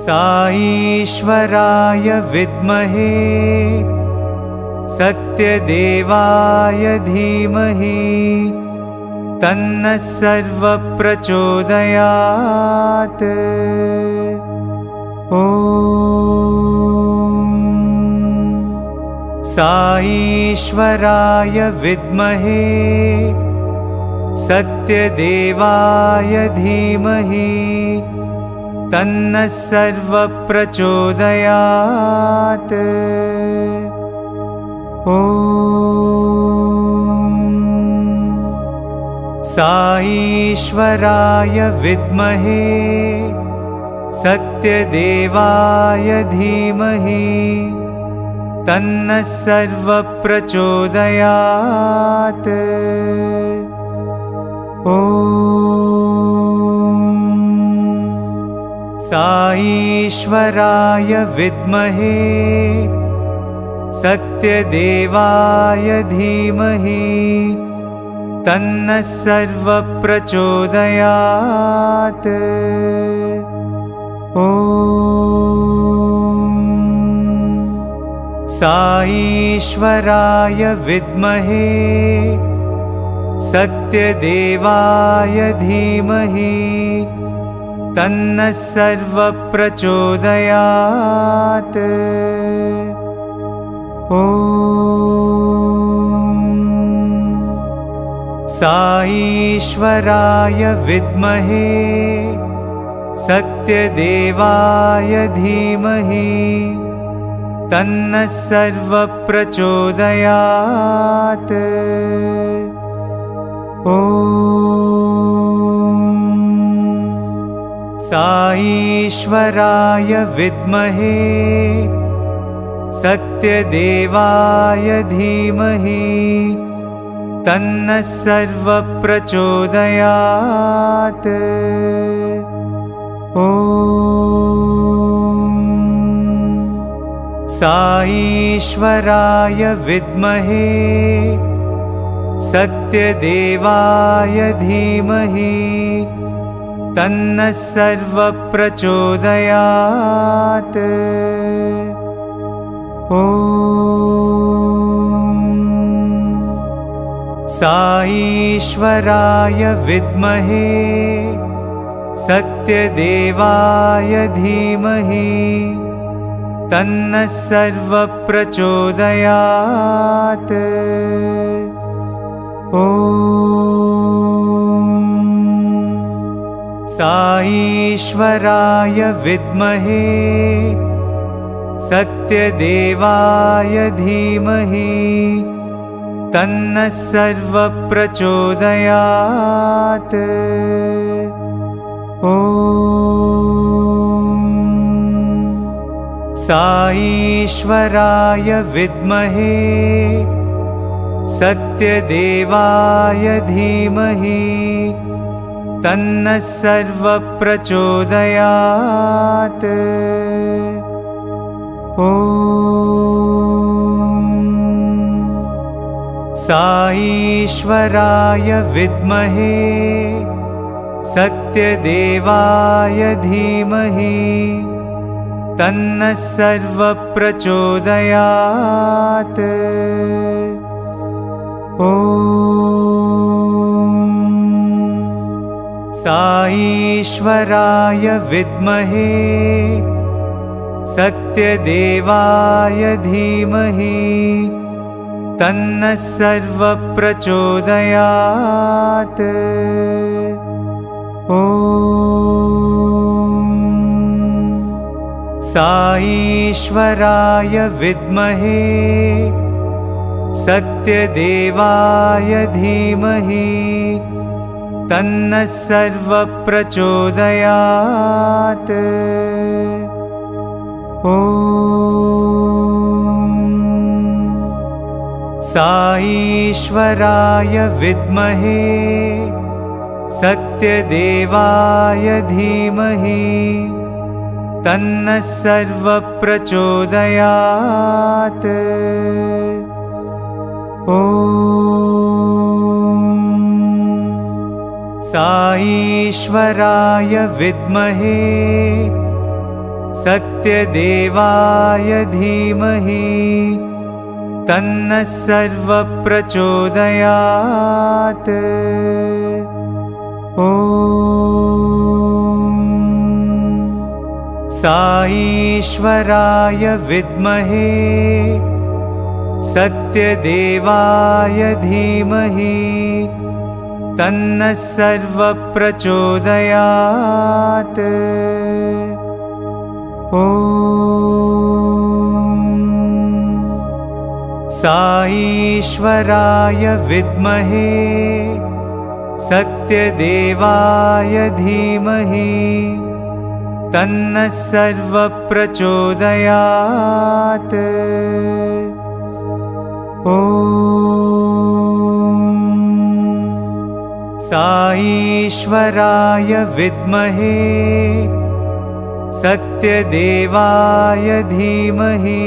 साईश्वराय विद्महे सत्यदेवाय धीमहि तन्नः सर्वः प्रचोदयात्। ॐ साईश्वराय विद्महे सत्यदेवाय धीमहि तन्नः सर्वः प्रचोदयात्। ॐ साईश्वराय विद्महे सत्यदेवाय धीमहि तन्नः सर्वः प्रचोदयात्। ॐ साईश्वराय विद्महे सत्यदेवाय धीमहि तन्नः सर्वः प्रचोदयात्। ॐ साईश्वराय विद्महे सत्यदेवाय धीमहि तन्नः सर्वः प्रचोदयात्। ॐ साईश्वराय विद्महे सत्यदेवाय धीमहि तन्नः सर्वः प्रचोदयात्। ॐ साईश्वराय विद्महे सत्यदेवाय धीमहि तन्नः सर्वः प्रचोदयात्। ॐ साईश्वराय विद्महे सत्यदेवाय धीमहि तन्नः सर्वः प्रचोदयात्। ॐ साईश्वराय विद्महे सत्यदेवाय धीमहि तन्नः सर्वः प्रचोदयात्। ॐ साईश्वराय विद्महे सत्यदेवाय धीमहि तन्नः सर्वः प्रचोदयात्। ॐ साईश्वराय विद्महे सत्यदेवाय धीमहि तन्नः सर्वः प्रचोदयात्। ॐ साईश्वराय विद्महे सत्यदेवाय धीमहि तन्नः सर्वः प्रचोदयात्। ॐ साईश्वराय विद्महे सत्यदेवाय धीमहि तन्नः सर्वः प्रचोदयात्। ॐ साईश्वराय विद्महे सत्यदेवाय धीमहि तन्नः सर्वः प्रचोदयात्। ॐ साईश्वराय विद्महे सत्यदेवाय धीमहि तन्नः सर्वः प्रचोदयात्। ॐ साईश्वराय विद्महे सत्यदेवाय धीमहि तन्नः सर्वप्रचोदयात्। ॐ साईश्वराय विद्महे सत्यदेवाय धीमहि तन्नः सर्वप्रचोदयात्। ॐ साईश्वराय विद्महे सत्यदेवाय धीमहि तन्नः सर्वप्रचोदयात्। ॐ साईश्वराय विद्महे सत्यदेवाय धीमहि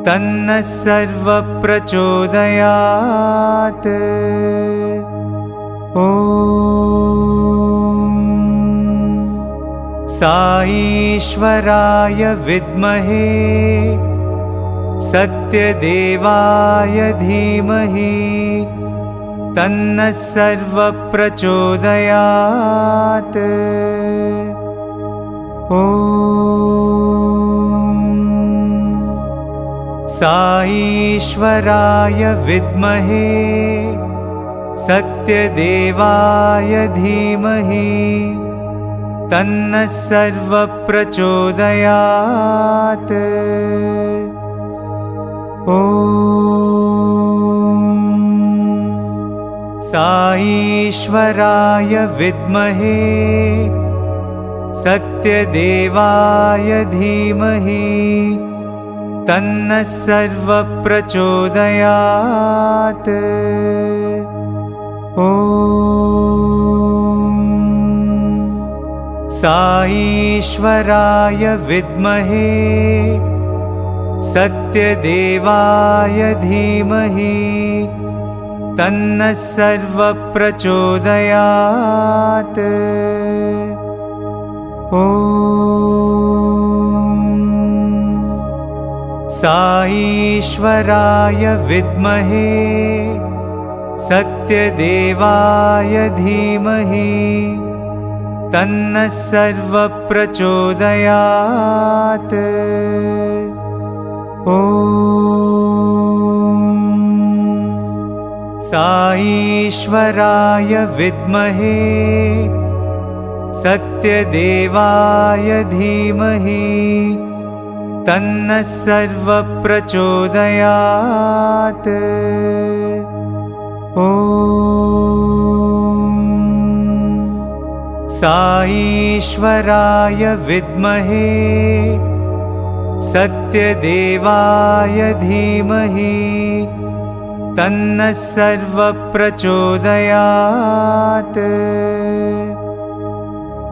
तन्नः सर्वप्रचोदयात्। ॐ साईश्वराय विद्महे सत्यदेवाय धीमहि तन्नः सर्वप्रचोदयात्। ॐ साईश्वराय विद्महे सत्यदेवाय धीमहि तन्नः सर्वप्रचोदयात्। ॐ साईश्वराय विद्महे सत्यदेवाय धीमहि तन्नः सर्वप्रचोदयात्। ॐ साईश्वराय विद्महे सत्यदेवाय धीमहि तन्नः सर्वप्रचोदयात्। ॐ साईश्वराय विद्महे सत्यदेवाय धीमहि तन्नः सर्वप्रचोदयात्। ॐ साईश्वराय विद्महे सत्यदेवाय धीमहि तन्नः सर्वप्रचोदयात्। ॐ साईश्वराय विद्महे सत्यदेवाय धीमहि तन्नः सर्वप्रचोदयात्।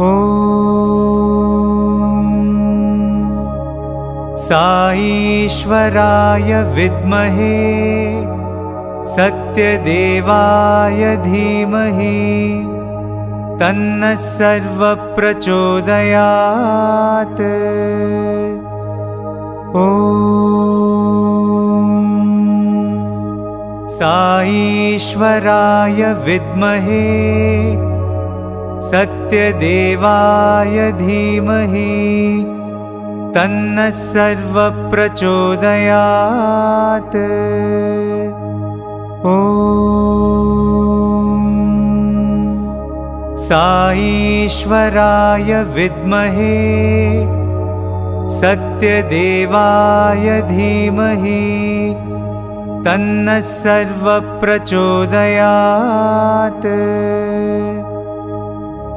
ॐ साईश्वराय विद्महे सत्यदेवाय धीमहि तन्नः सर्वप्रचोदयात्। ॐ साईश्वराय विद्महे सत्यदेवाय धीमहि तन्नः सर्वप्रचोदयात्। ॐ साईश्वराय विद्महे सत्यदेवाय धीमहि तन्नः सर्वप्रचोदयात्।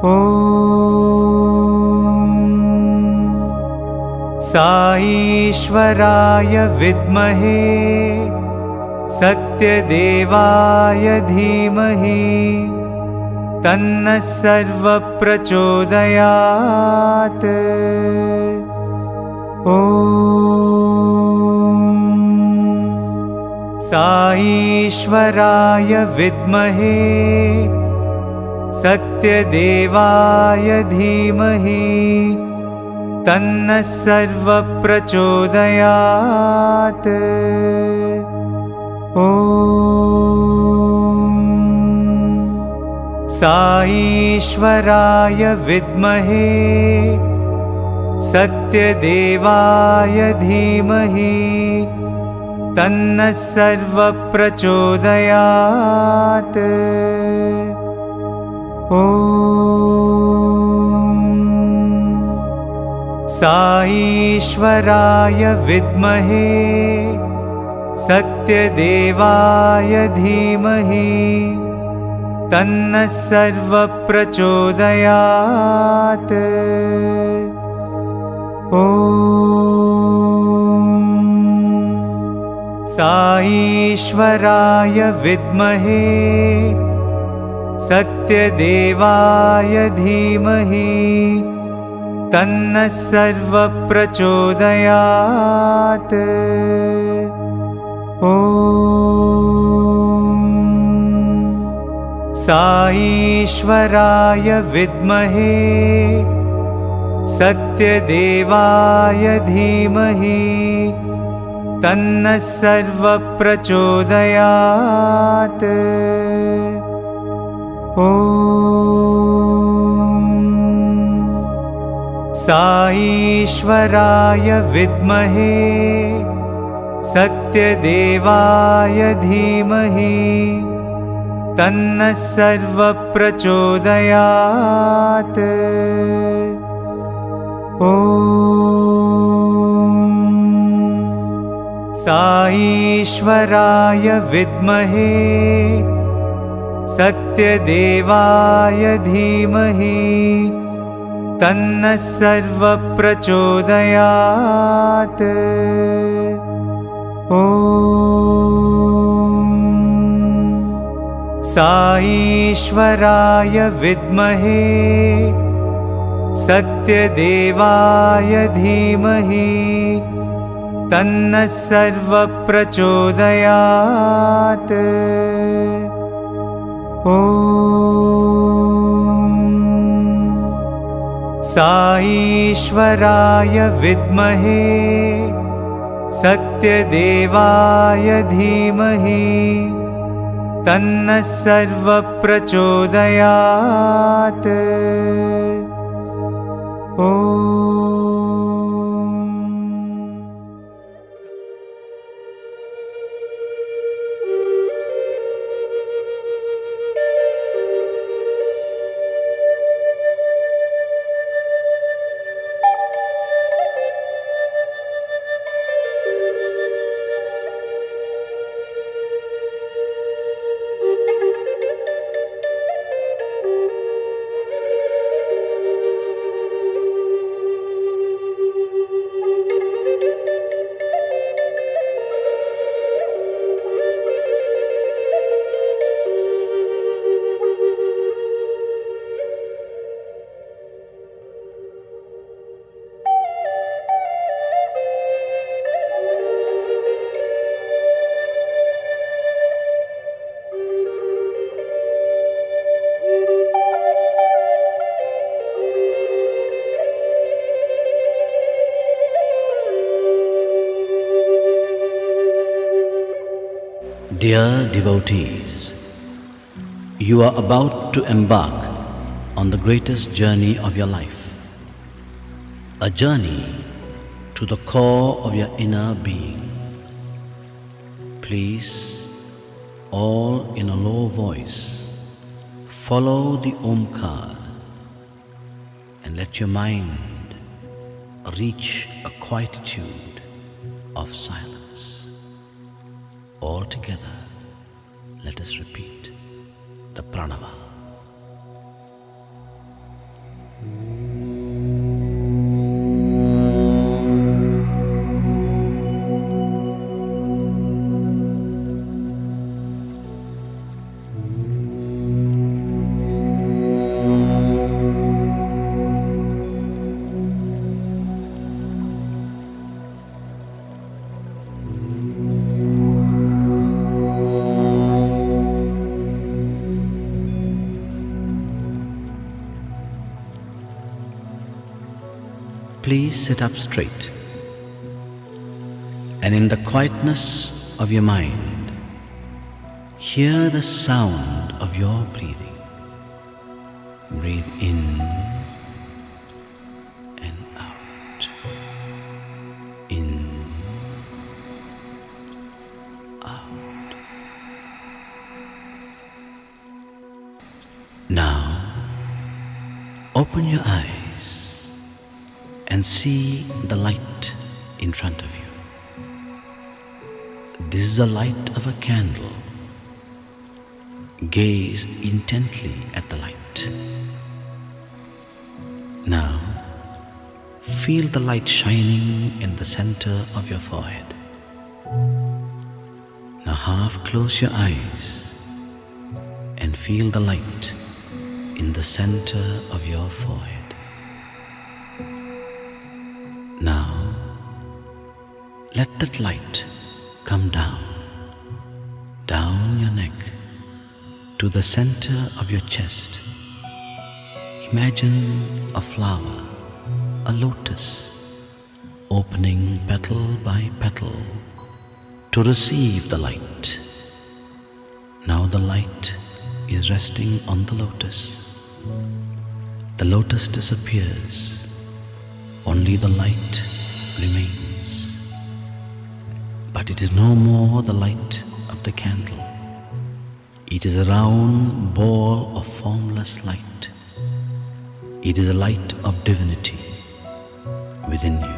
ॐ साईश्वराय विद्महे सत्यदेवाय धीमहि तन्नः सर्वप्रचोदयात्। ॐ साईश्वराय विद्महे सत्यदेवाय धीमहि तन्नः सर्वप्रचोदयात्। ॐ साईश्वराय विद्महे सत्यदेवाय धीमहि तन्नः सर्वप्रचोदयात्। ॐ साईश्वराय विद्महे सत्यदेवाय धीमहि तन्नः सर्वप्रचोदयात्। ॐ साईश्वराय विद्महे सत्यदेवाय धीमहि तन्नः सर्वप्रचोदयात्। ॐ साईश्वराय विद्महे सत्यदेवाय धीमहि तन्नः सर्वप्रचोदयात्। ॐ साईश्वराय विद्महे सत्यदेवाय धीमहि तन्नः सर्वप्रचोदयात्। ॐ साईश्वराय विद्महे सत्यदेवाय धीमहि तन्नः सर्वप्रचोदयात्। ॐ साईश्वराय विद्महे सत्यदेवाय धीमहि तन्नः सर्वप्रचोदयात्। ॐ साईश्वराय विद्महे सत्यदेवाय धीमहि तन्नः सर्वप्रचोदयात्। ॐ Dear devotees, you are about to embark on the greatest journey of your life, a journey to the core of your inner being. Please, all in a low voice, follow the Omkar and let your mind reach a quietude of silence. All together, let us repeat the Pranava. please sit up straight. And in the quietness of your mind, hear the sound of your breathing. Breathe in and out. In, out. Now, open your eyes and see the light in front of you. This is the light of a candle. Gaze intently at the light. Now, feel the light shining in the center of your forehead. Now half close your eyes and feel the light in the center of your forehead. Now, let that light come down your neck to the center of your chest. Imagine a flower, a lotus, opening petal by petal to receive the light. Now the light is resting on the lotus. The lotus disappears, only the light remains. But it is no more the light of the candle. It is a round ball of formless light. It is a light of divinity within you.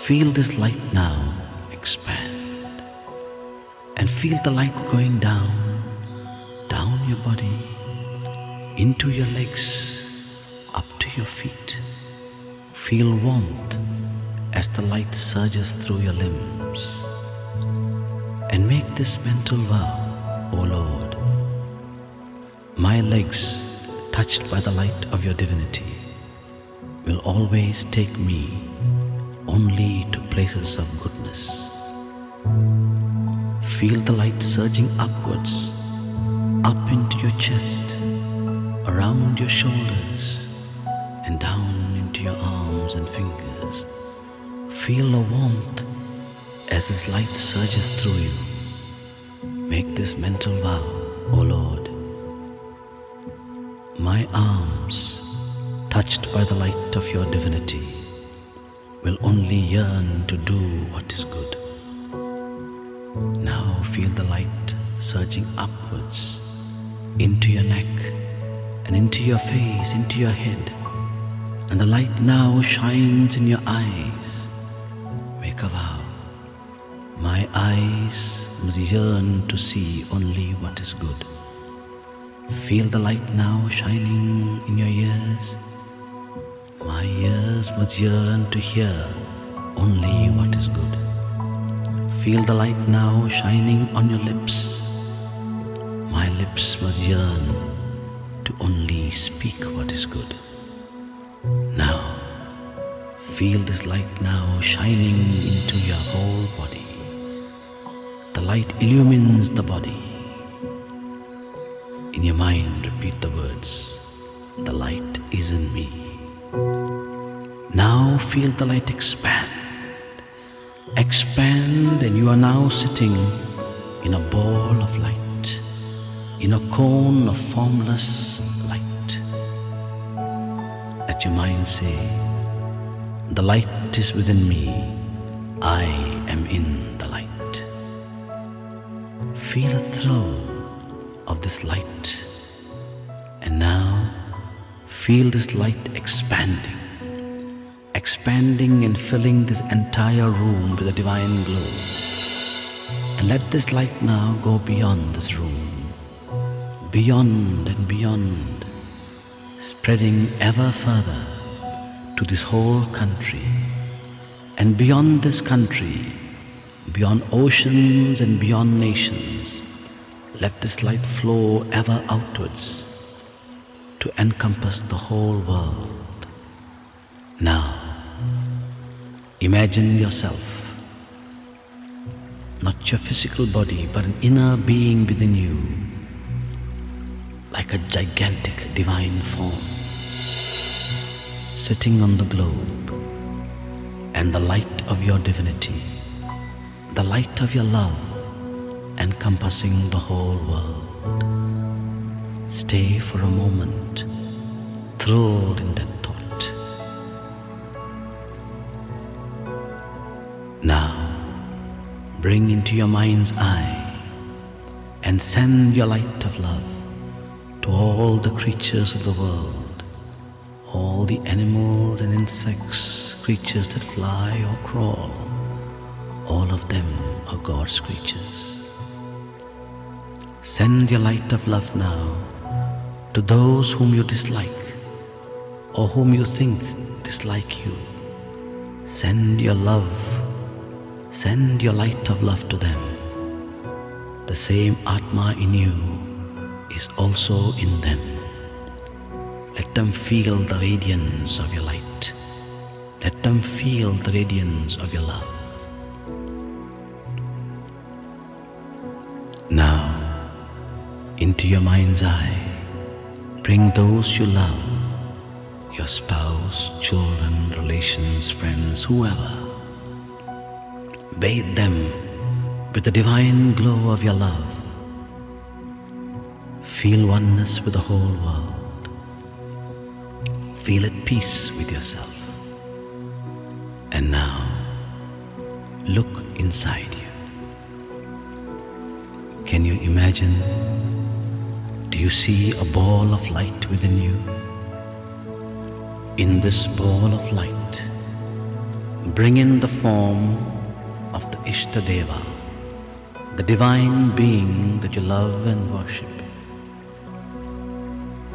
Feel this light now expand, and feel the light going down your body, into your legs, up to your feet. Feel warmth as the light surges through your limbs. And make this mental vow, O Lord, my legs, touched by the light of your divinity, will always take me only to places of goodness. Feel the light surging upwards, up into your chest, around your shoulders, and down into your arms and fingers. Feel the warmth as this light surges through you. Make this mental vow, O Lord, my arms, touched by the light of your divinity, will only yearn to do what is good. Now feel the light surging upwards into your neck and into your face, into your head, and the light now shines in your eyes. Make a vow. My eyes must yearn to see only what is good. Feel the light now shining in your ears. My ears must yearn to hear only what is good. Feel the light now shining on your lips. My lips must yearn to only speak what is good. Now, feel this light now shining into your whole body. The light illumines the body. In your mind, repeat the words, the light is in me. Now feel the light expand. Expand, and you are now sitting in a ball of light, in a cone of formless light. Let your mind say, the light is within me, I am in the light. Feel a thrill of this light, and now feel this light expanding and filling this entire room with a divine glow. And let this light now go beyond this room, beyond and beyond, spreading ever further to this whole country, and beyond this country, beyond oceans and beyond nations. Let this light flow ever outwards to encompass the whole world. Now, imagine yourself, not your physical body, but an inner being within you, like a gigantic divine form, sitting on the globe, and the light of your divinity, the light of your love encompassing the whole world. Stay for a moment, thrilled in that thought. Now, bring into your mind's eye and send your light of love to all the creatures of the world, all the animals and insects, creatures that fly or crawl. All of them are God's creatures. Send your light of love now to those whom you dislike or whom you think dislike you. Send your love, send your light of love to them. The same Atma in you is also in them. Let them feel the radiance of your light. Let them feel the radiance of your love. Now, into your mind's eye, bring those you love, your spouse, children, relations, friends, whoever. Bathe them with the divine glow of your love. Feel oneness with the whole world. Feel at peace with yourself. And now, look inside you. Can you imagine? Do you see a ball of light within you? In this ball of light, bring in the form of the Ishtadeva, the divine being that you love and worship.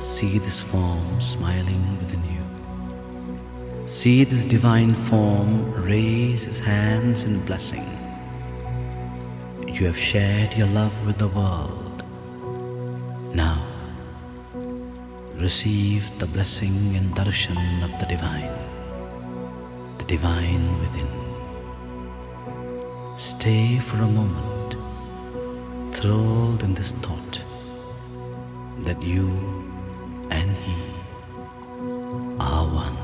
See this form smiling within you. See this divine form raise his hands in blessing. You have shared your love with the world. Now, receive the blessing and darshan of the divine within. Stay for a moment, thrilled in this thought that you and he are one.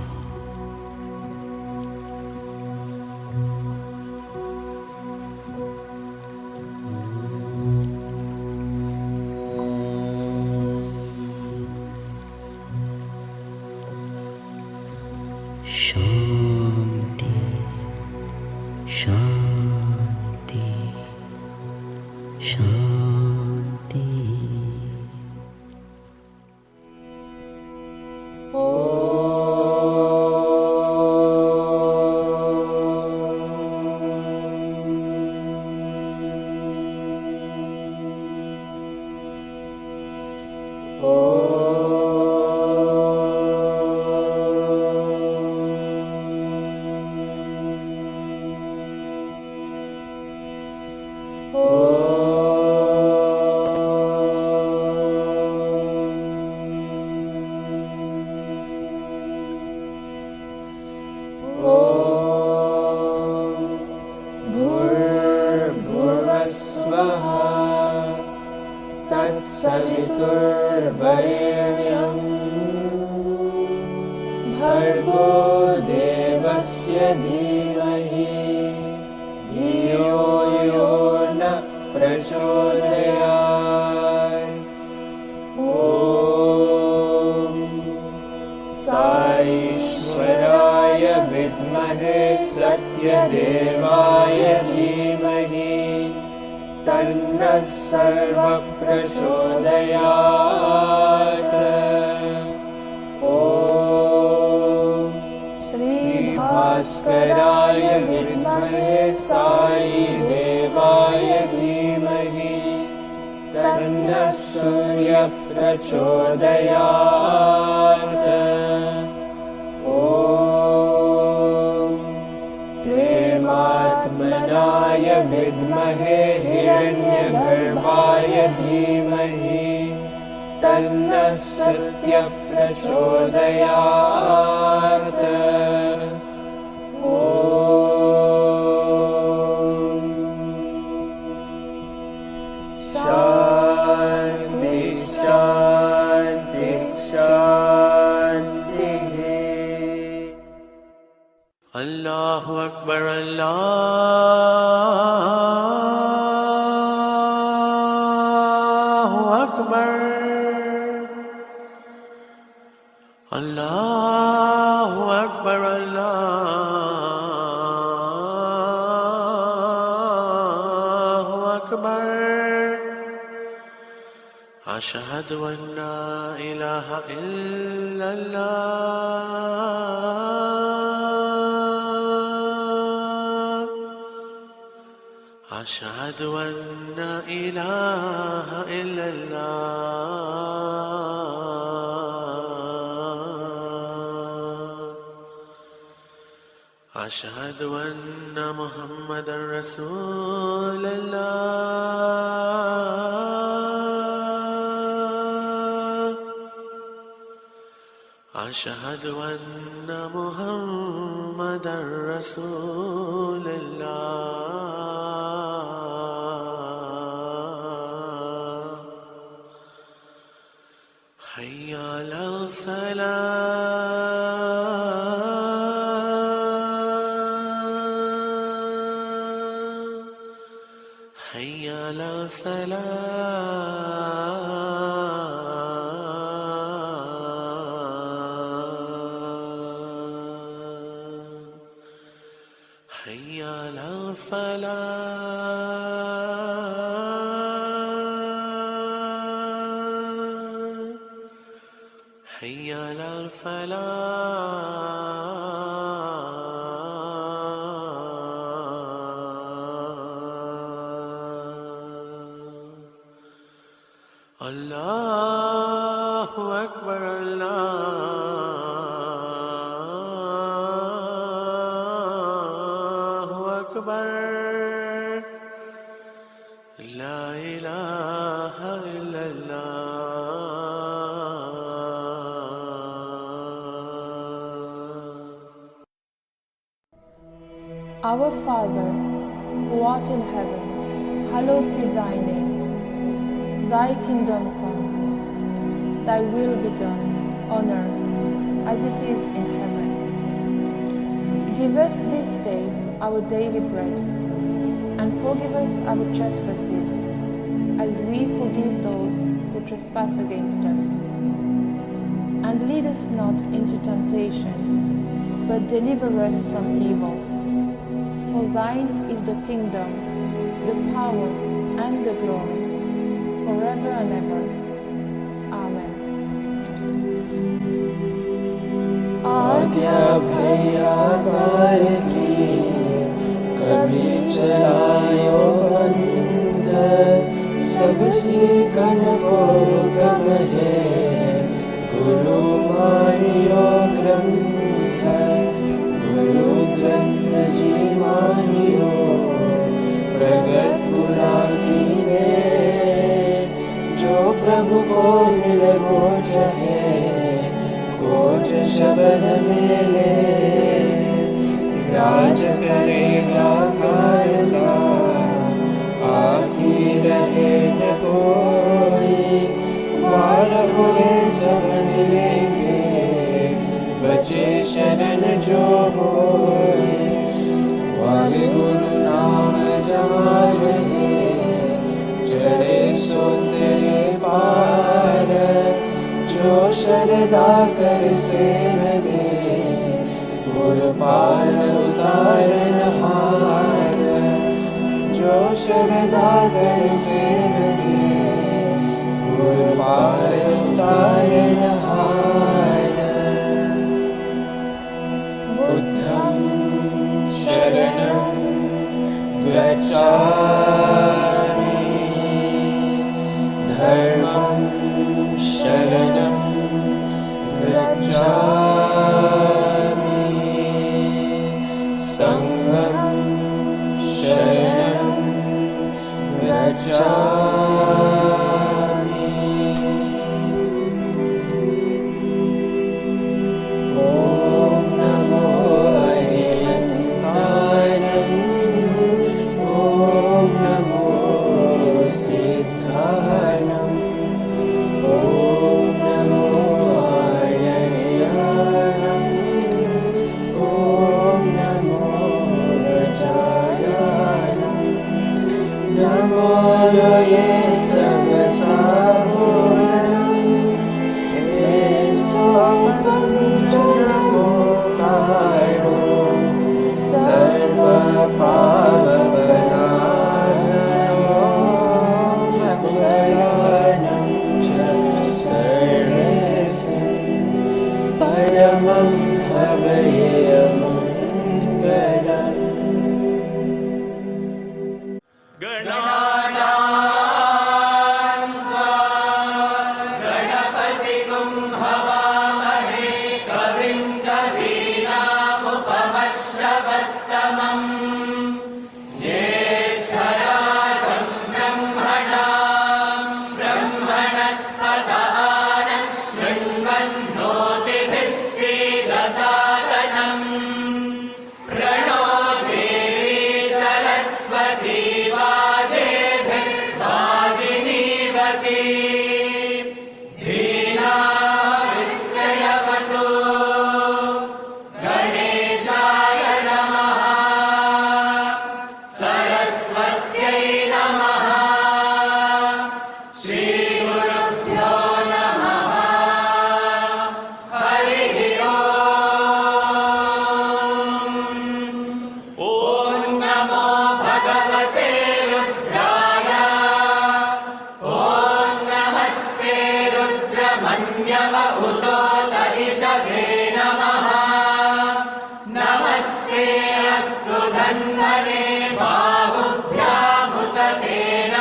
Shanti, Shanti, Shanti. भूर्भुवस्वः तत्सवितुर्वरेण्यं भर्गो देवस्य धीमहि धियो यो नः प्रचोदयात्। ॐ साईश्वराय विद्महे सत्यदेवाय धीमहि तन्नः सर्वः प्रचोदयात्। ॐ श्रीभास्कराय विद्महे साईदेवाय धीमहि तन्नः सूर्यः प्रचोदयात्। ॐ प्रेमात्मनाय विद्महे हिरण्यगर्भाय धीमहि तन्नः सत्यः प्रचोदयात्। ॐ शान्ति शान्ति शान्तिः। अकबर अल्लाहु अकबर अल्लाहु अकबर अल्लाहु अकबर अशहदु अन्ना इलाहा इल्लल्लाह अशहदु अन्ना इलाहा इल्लल्लाह अशहदु अन्ना मुहम्मदर रसूलल्लाह अशहदु अन्ना मुहम्मदर रसूलल्लाह हय्या अला सलाह हय्या अला सलाह हय्या अला फलाह हय्या अला फलाह अल्लाहु अकबर अल्लाहु अकबर ला इलाहा इल्लल्लाह Our Father, who art in heaven, hallowed be thy name. Thy kingdom come, thy will be done, on earth as it is in heaven. Give us this day our daily bread, and forgive us our trespasses, as we forgive those who trespass against us. And lead us not into temptation, but deliver us from evil. For thine is the kingdom, the power, and the glory, forever and ever. Amen. आज्ञा भैया काल की कभी चलायो बंद सब सीखन को कब है गुरु मानियो ग्रंथ गुरु ग्रंथ जी मानियो प्रगट पुरानी ने जो प्रभु को मिले वो चाहे कोज शब्द मिले राज करेगा खालसा आकी रहे न कोई बार हुए सब मिलेंगे बचे शरण जो होए वाहे गुरु नाम जहाँ रहे चढ़े सो तेरे पार जो शरदा कर सेव दे गुरु पार उतारन हार जो शरदा कर सेव दे गुरु पार उतारन हार बुद्धं शरणं गच्छामि धर्मं शरणं गच्छामि संघं शरणं गच्छामि ॐ नमो अरिहन्तानं ॐ नमो सिद्धानं ॐ नमो आर्ययानं ॐ नमो ये सर्वसाधारणं ते स्वपञ्चनमोकारो सर्वपापविनाशनो मङ्गलानं च सर्वेषां परमं हवयेमङ्गलम् नमस्ते अस्तु धन्वने बाहुभ्यामुत तेन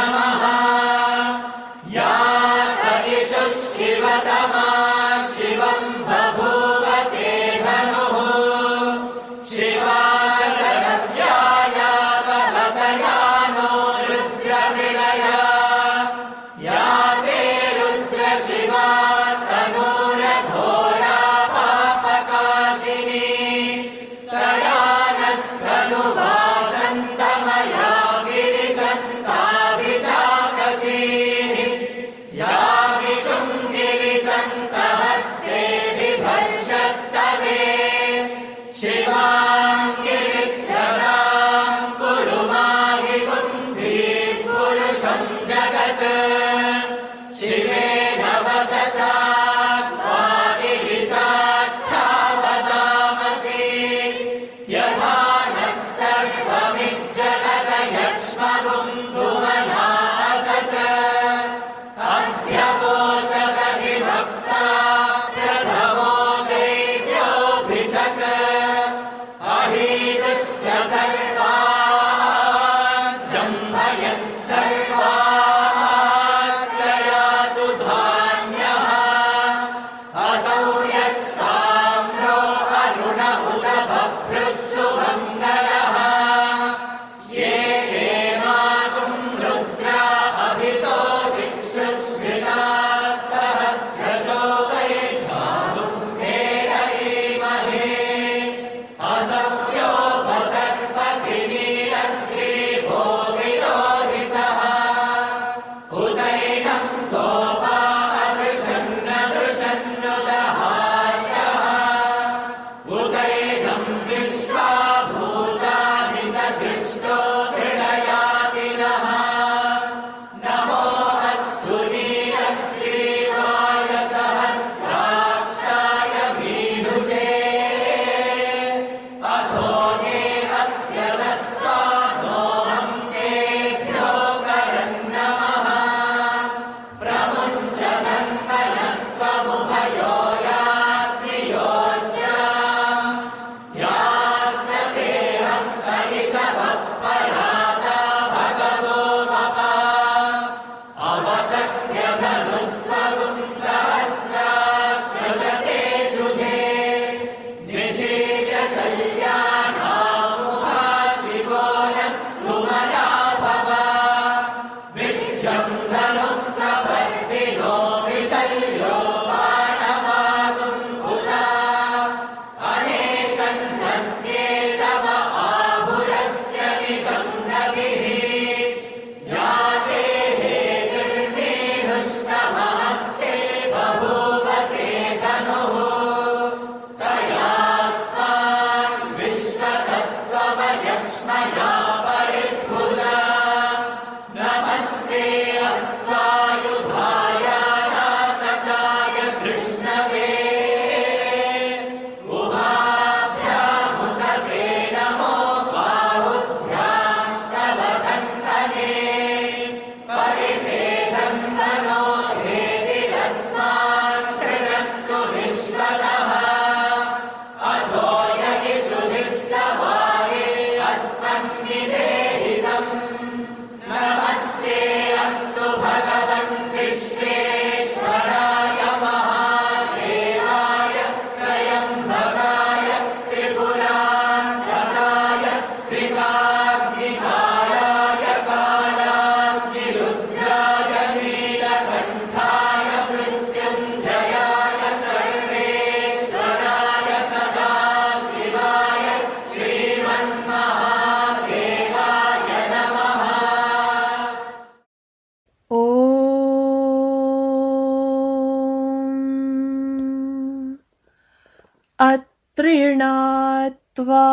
अत्रीणात्वा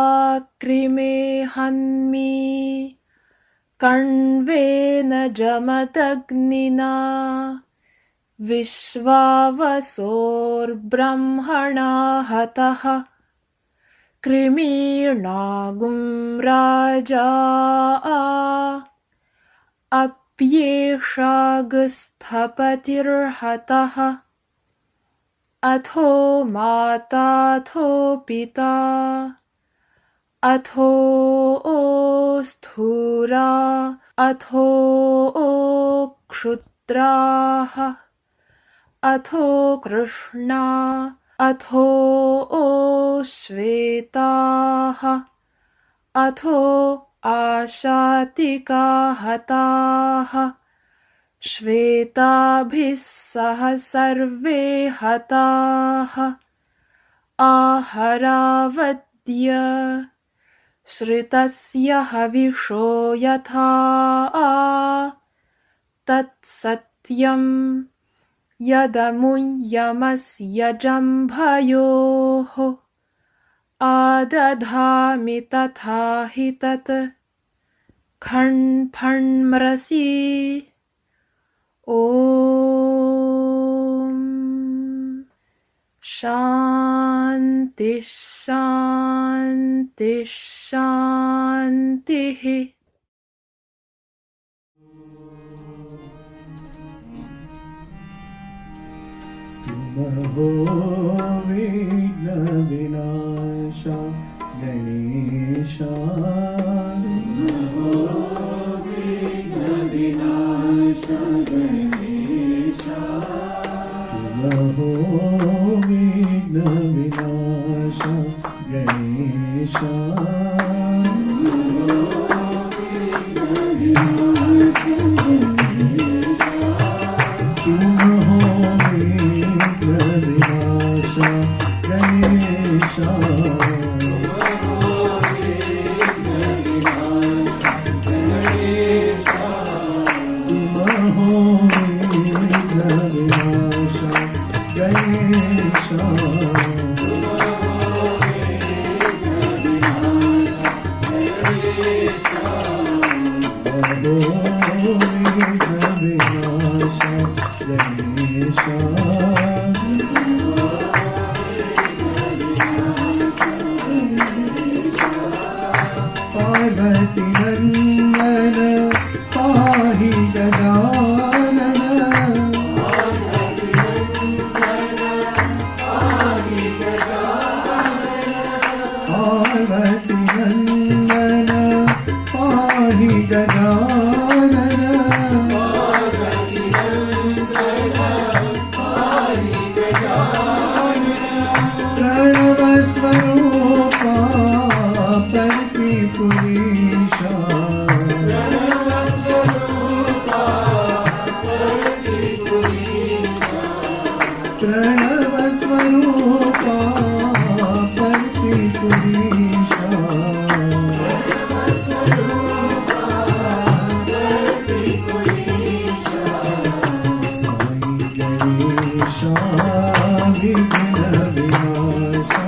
कृमेहन्मि कण्वेन जमदग्निना विश्वावसोर्ब्रह्मणा हतः कृमीणागुं राजा अप्येषागस्थपतिर्हतः अथो माताथो पिता अथो स्थूरा अथो क्षुद्राः अथो कृष्णा अथो श्वेताः अथो आशातिका हताः श्वेताभिः सह सर्वे हताः आहरावद्य श्रितस्य हविषो यथा तत्सत्यम् यदमुय्यमस्य जम्भयोः आदधामि तथा हि तत् खण्फण्मृषि ॐ शान्तिः शान्तिः शान्तिः। नमो विघ्नविनाशा गणेशा नमो विघ्नविनाशा गणेशा नमो विघ्नविनाशा गणेशा पार्वती नंदन पाहि गजानन पार्वती नंदन पाहि गजानन प्रणव स्वरूपा पुरीशा प्रणव स्वरूपा परति पुरीशा साई गणेशा विघ्न विनाशा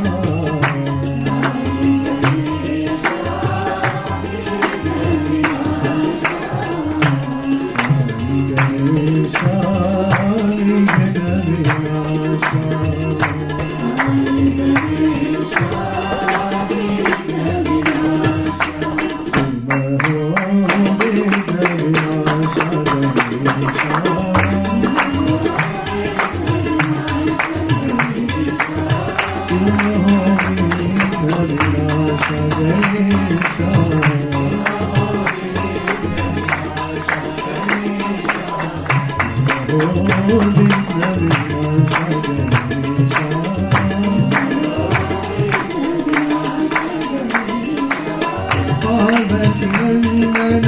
पार्वती नंदन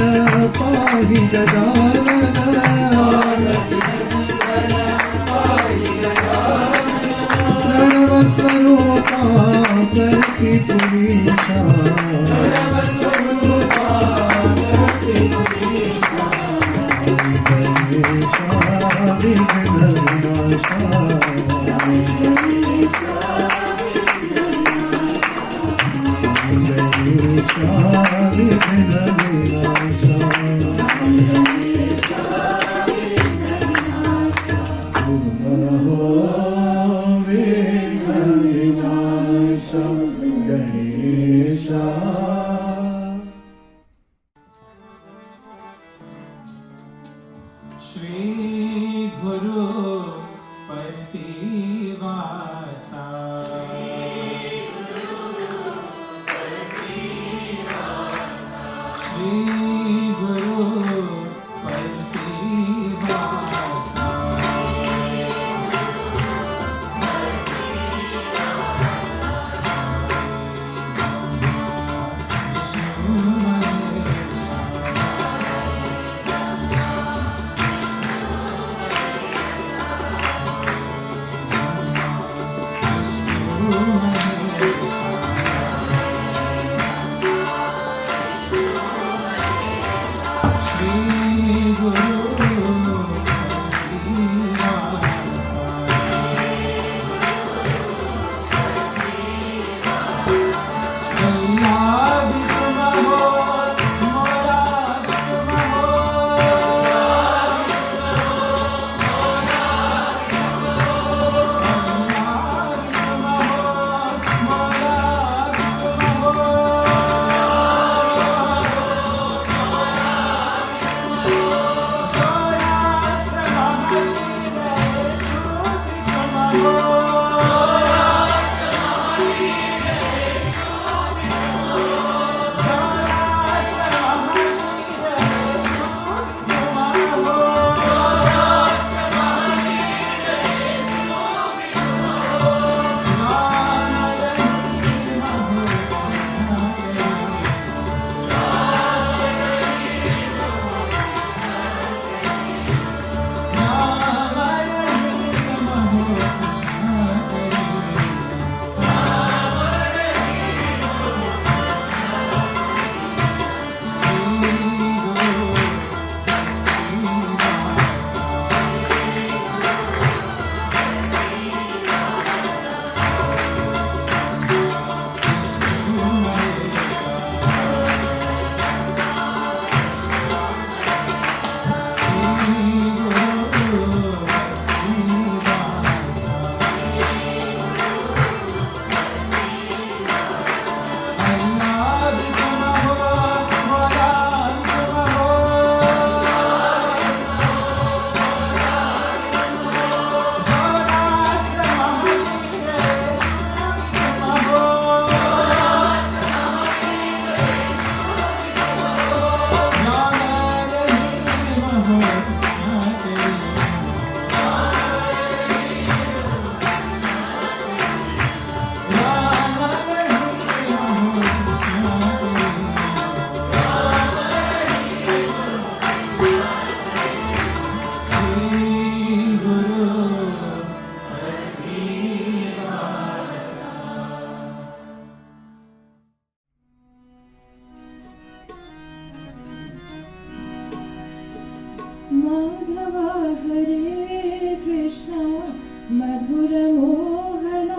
पाहि गजानन प्रणव स्वरूपा परति पुरीशा गणेशा विघ्न विनाशा श्री गुरु प्रतिवासा श्री गुरु प्रतिवासा माधव हरे कृष्ण मधुर मोहना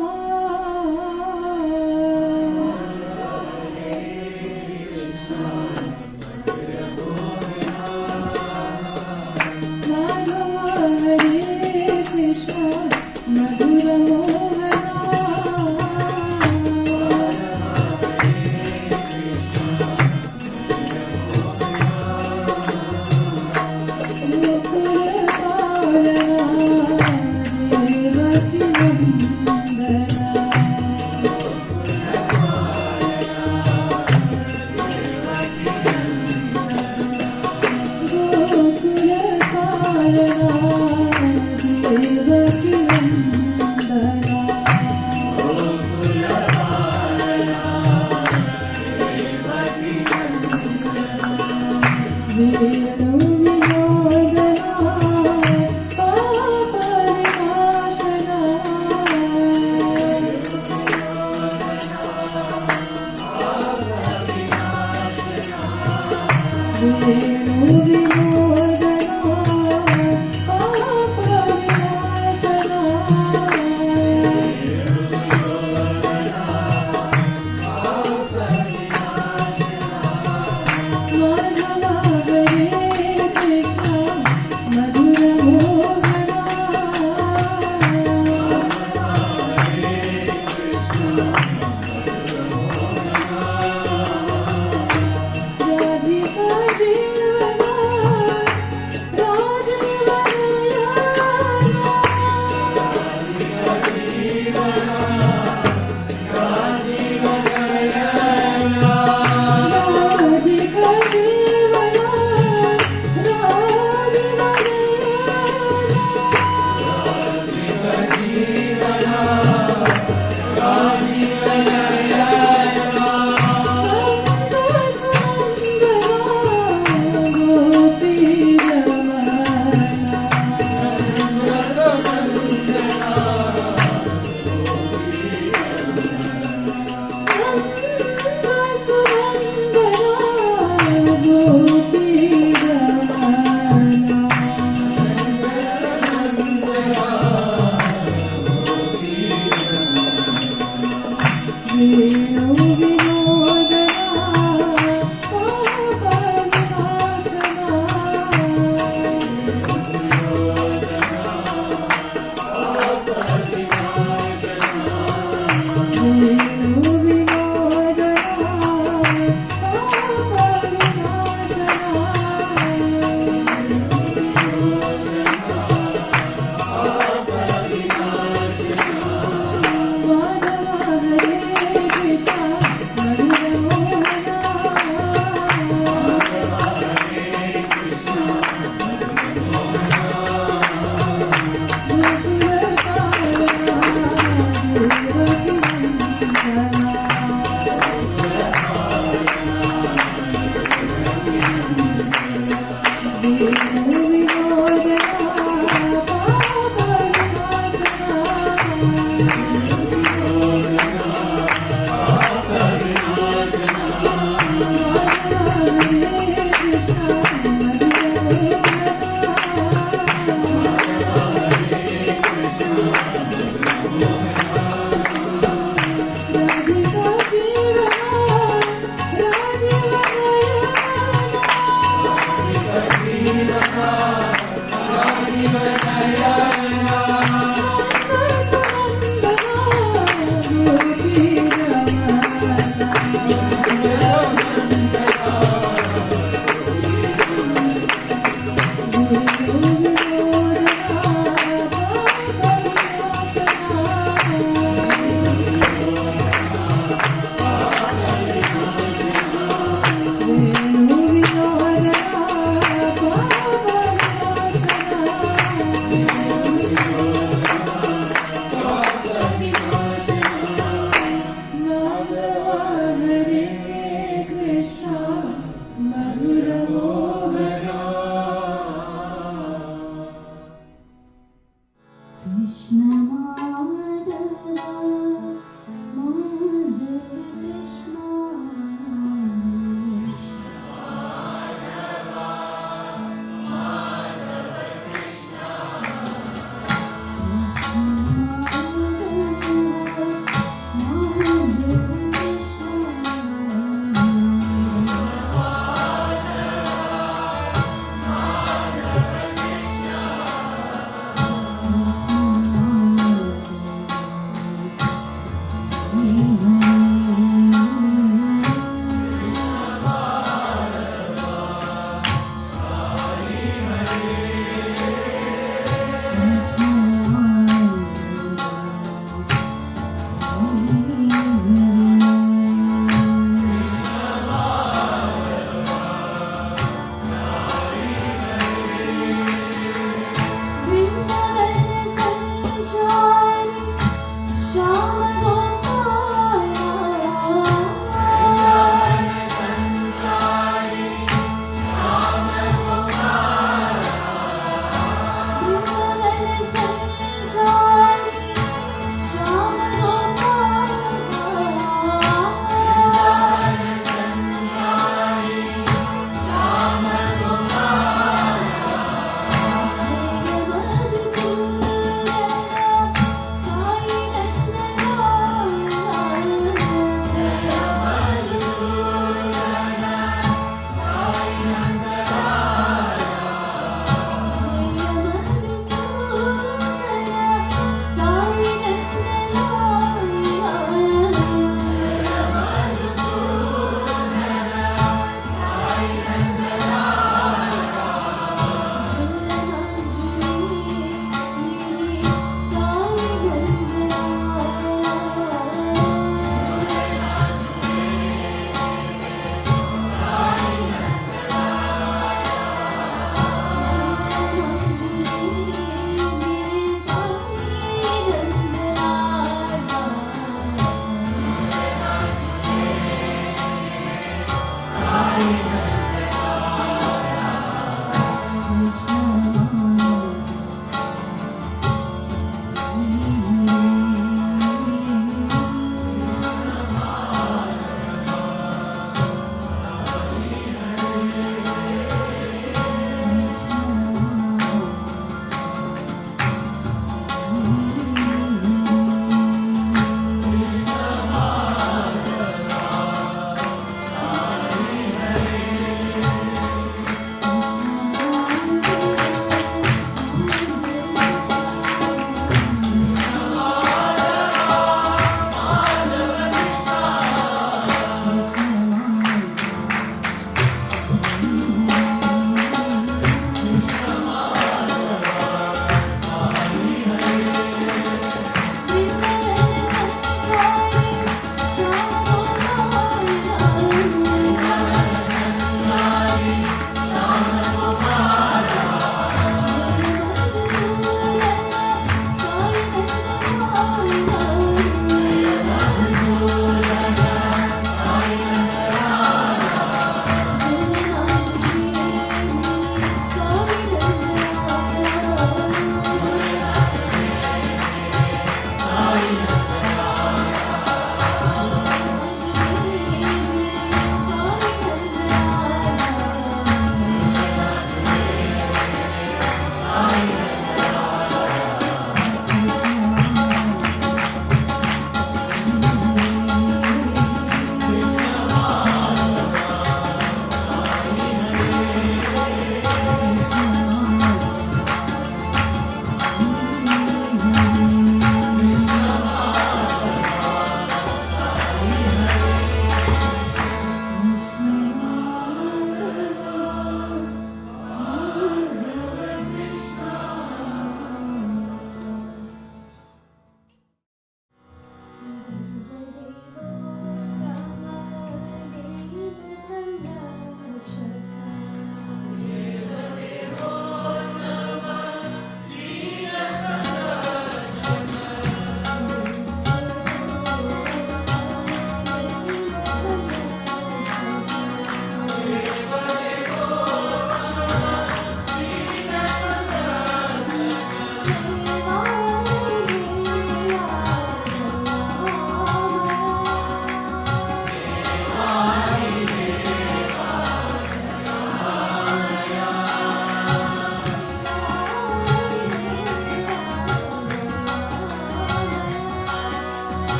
माधव हरे कृष्ण मधुर Mohana Thank you.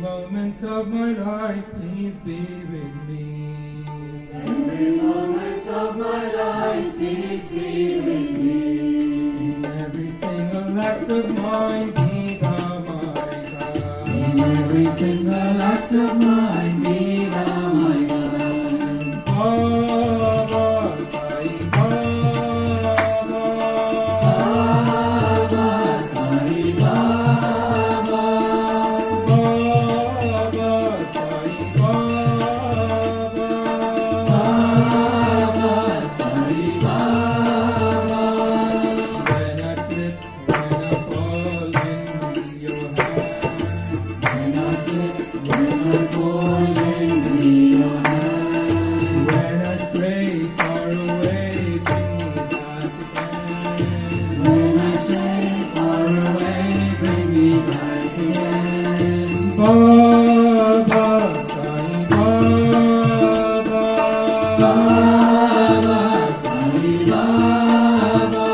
moment of my life, please be with me. Every moment of my life, please be with me. In every single act of mine, be thou my God. In every single act of mine, be thou my God. Baba, Sai Baba. Baba, Sai Baba. Baba, Sai Baba. Baba, Sai Baba. When I slip, when I fall in your hand. When I slip, when I fall into your hand. When I stray far away, bring me back again. When I stray far away, bring me back again. Baba, Sai Baba. Baba, Sai Baba.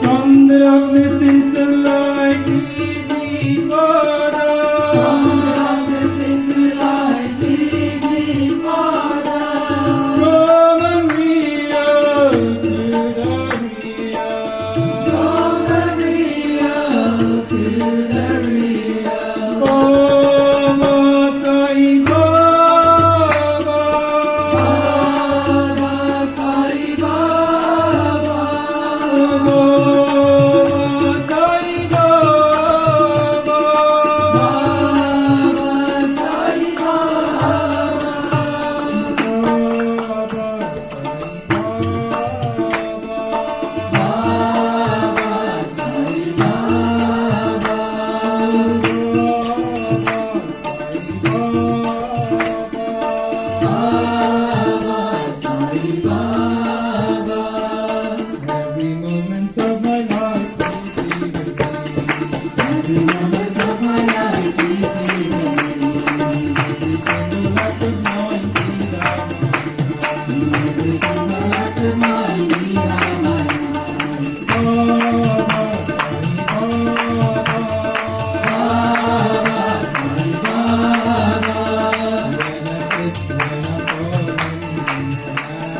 From the darkness into light, lead me, Father. From the darkness into light, lead me, Father. From the real to the real. From the real to the real. Baba, Sai Baba. Baba, Sai Baba. Baba, Sai Baba. Baba, Sai Every moment of my life, please be with me. Every moment of my life, please be with me. Every single act of mine, be thou mine. Every single act of mine, be thou my Baba, Sai Baba. When I slip, when I fall in your hand.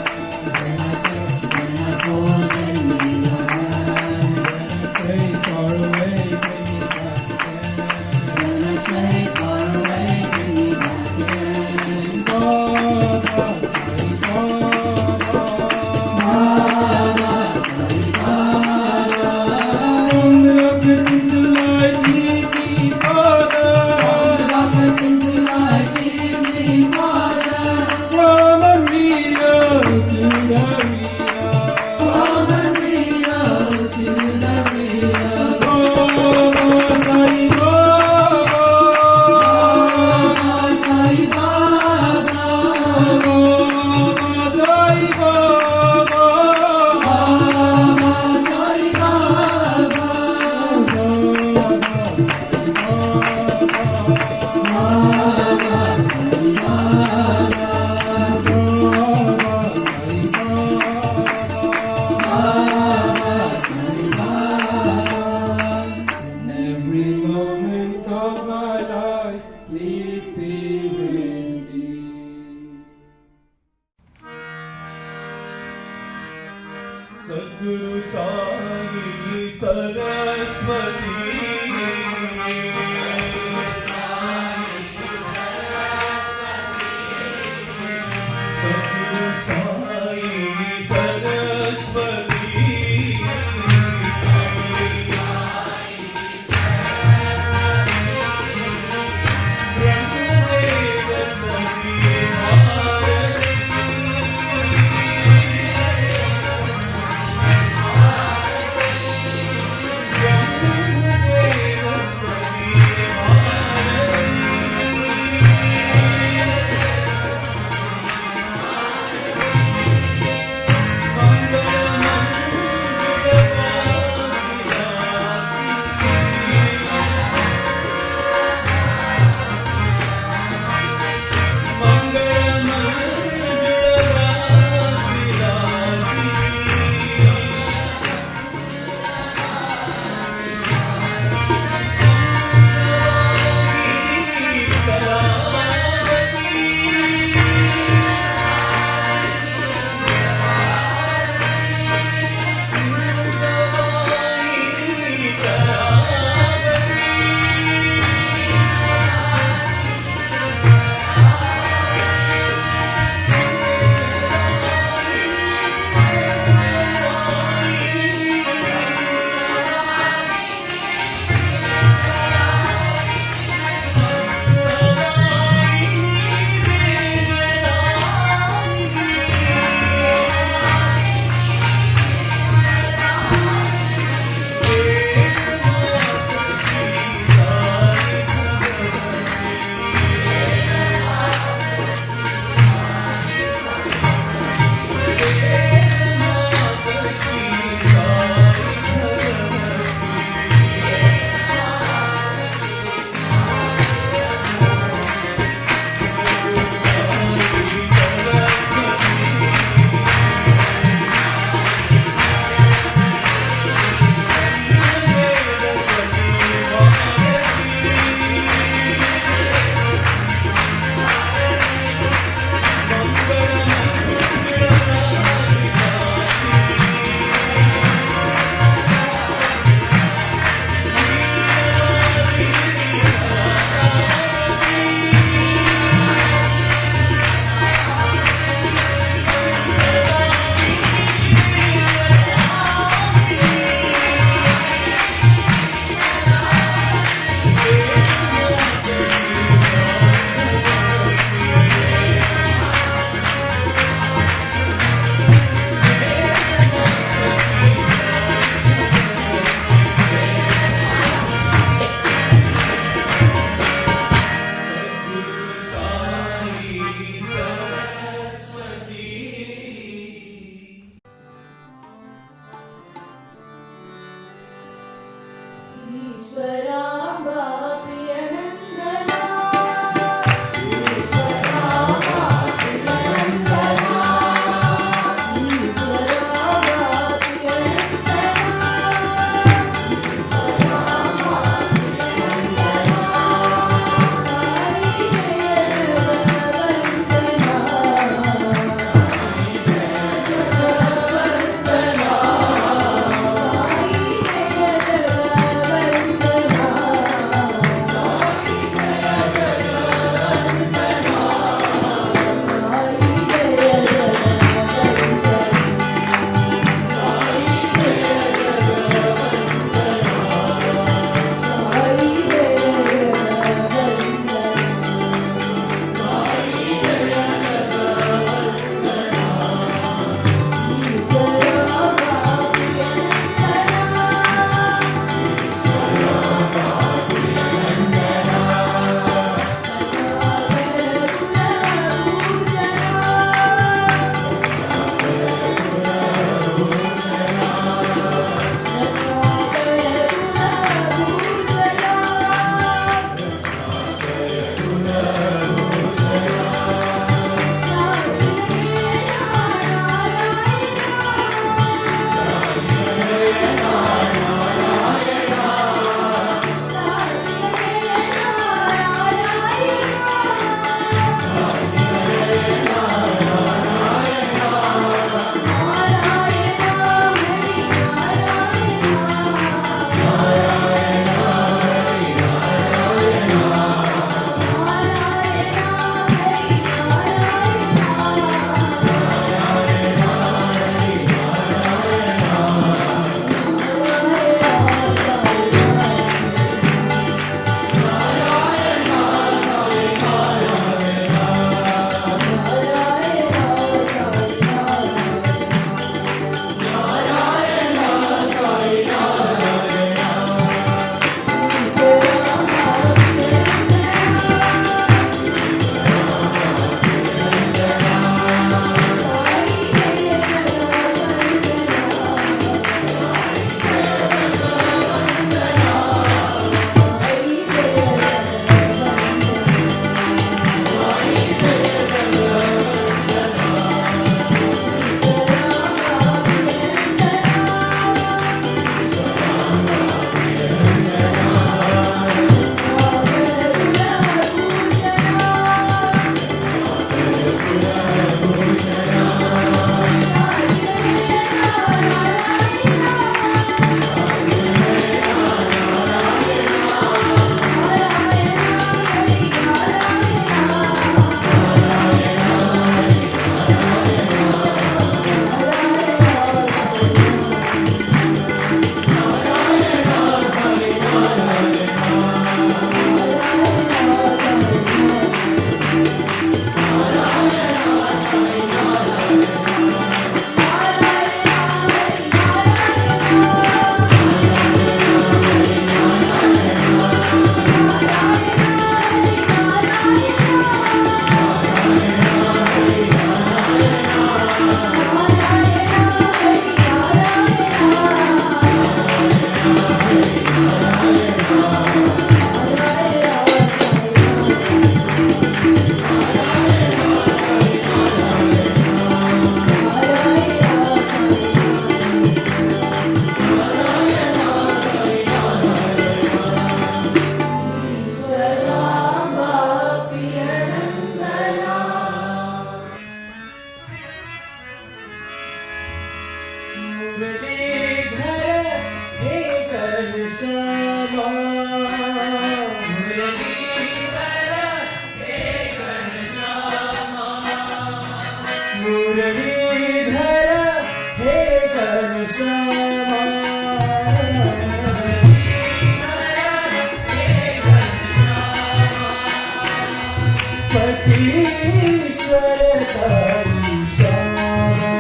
When I fall in your hand. When I stray far away, bring me back again. When I stray far away, bring me back again. Baba, Sai Baba. Baba, Sai Baba. From the darkness into light, lead me, Father. From the darkness into light, lead me, Father. From the real to the real. From the real to the real. Baba, Sai Baba. Baba, Sai Baba. Baba, Sai Baba. Baba, Sai Baba. In every moment of my life, please be with me. Sadhguru Sai Saraswati Sadhguru Sai Saraswati Brahma Muralidhar हे घनश्यामा मुरलीधर हे घनश्यामा मुरलीधर हे घनश्यामा पटीश्वर साई श्यामा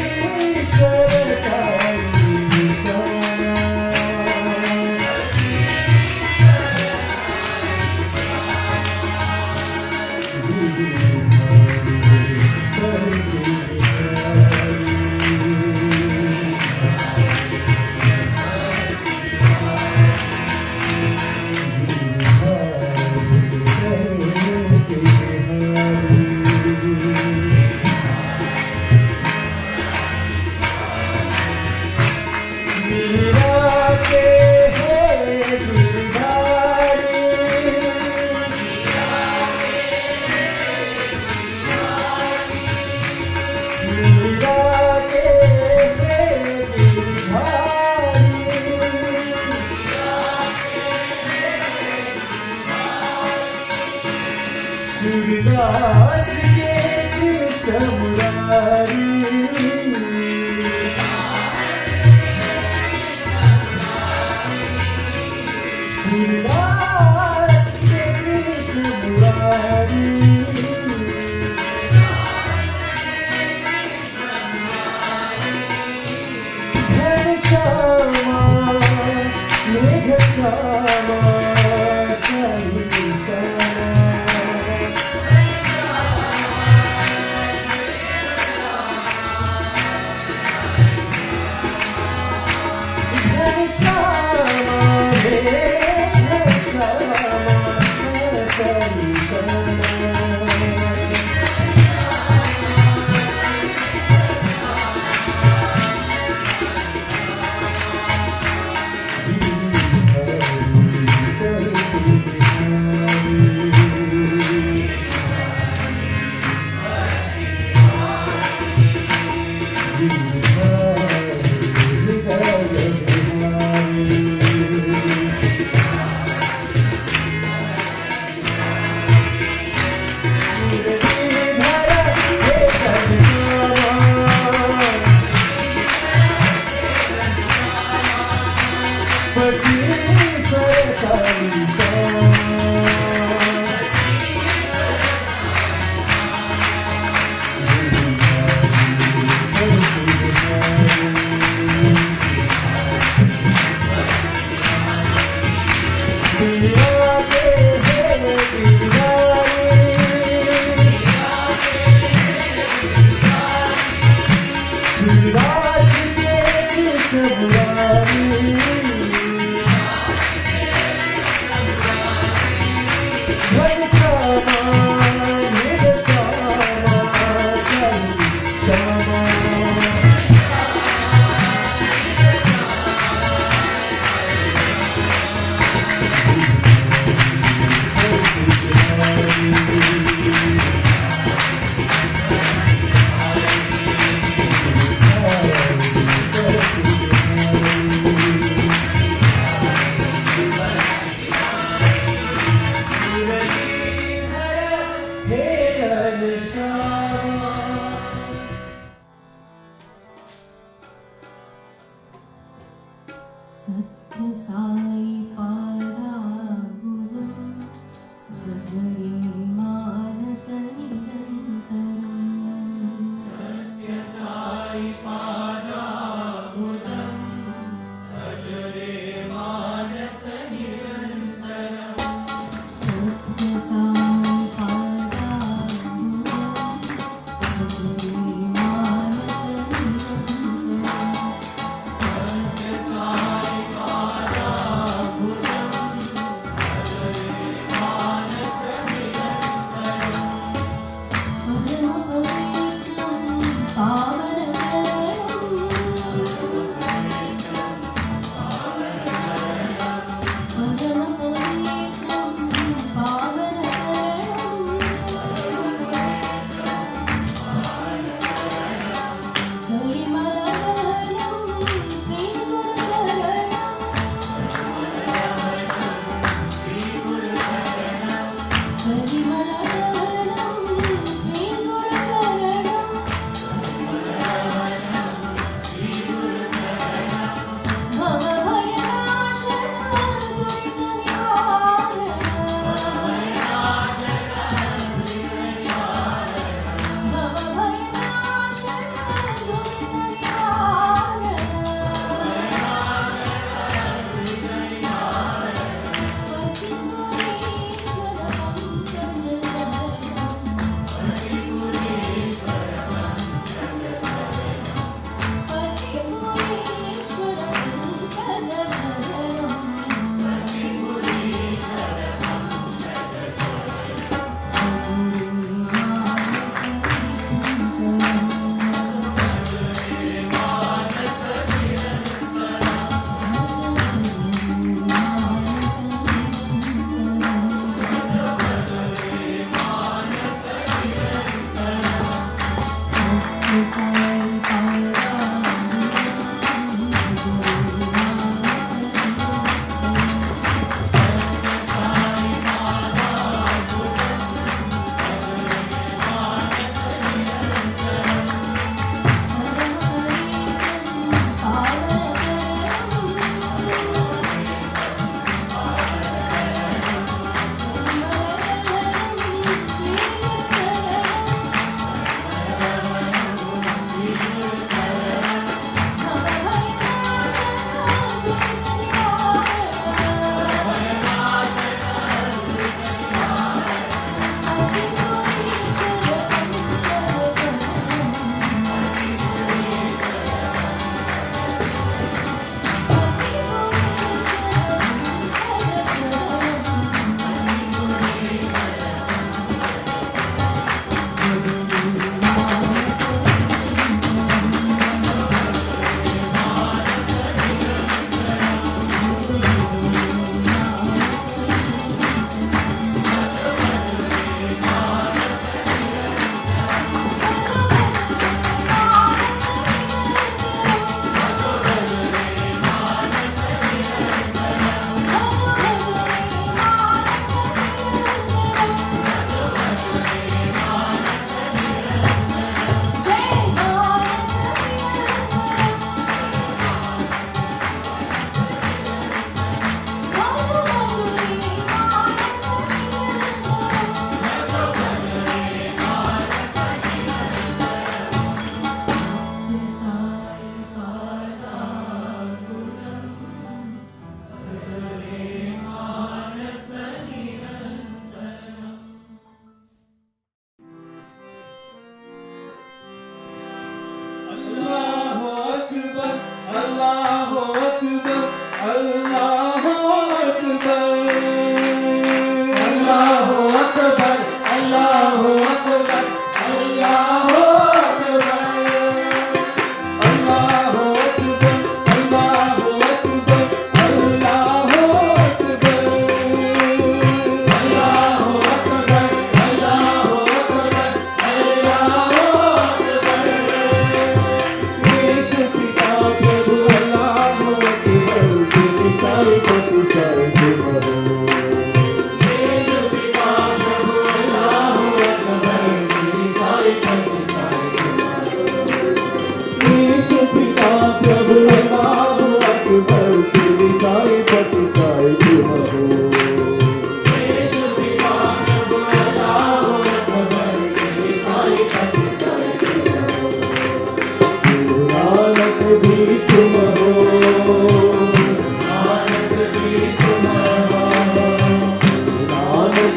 पटीश्वर साई श्यामा सूरदास के कृष्ण मुरारी सूरदास के कृष्ण मुरारी घनश्यामा मेघश्यामा साई श्यामा घनश्यामा हे घनश्यामा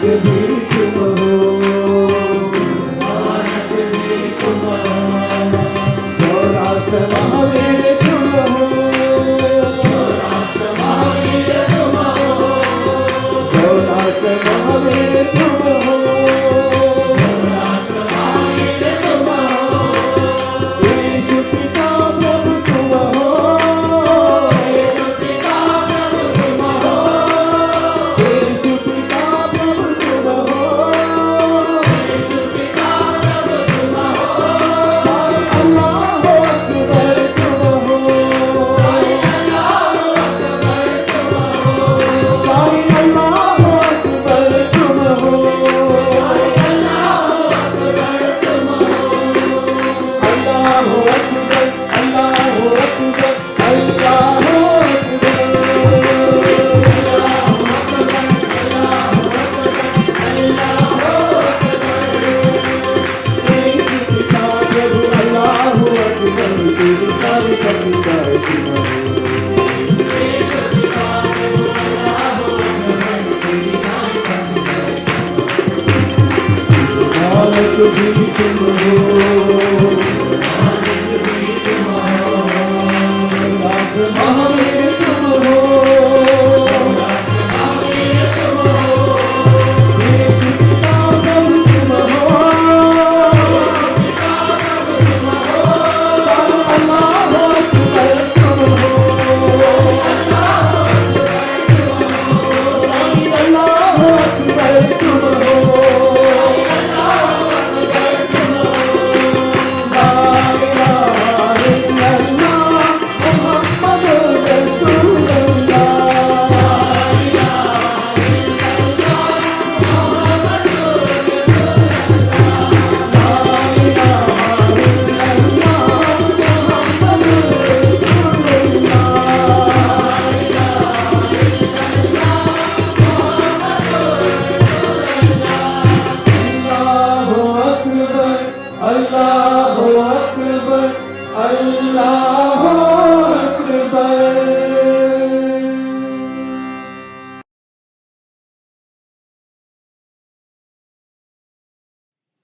भी तुम हो, सौराष्ट्र महावीर तुम हो, सौराष्ट्र महावीर तुम हो, सौराष्ट्र महावीर तुम हो, सौराष्ट्र महावीर तुम हो, यीशु पिता प्रभु तुम हो, यीशु पिता प्रभु तुम हो, यीशु पिता प्रभु तुम हो, यीशु पिता प्रभु तुम हो, अल्लाह अकबर तुम हो, अल्लाह अकबर तुम हो, अल्लाह अकबर तुम हो, अल्लाह अकबर तुम हो, अल्लाह अकबर, अल्लाह अकबर, अल्लाह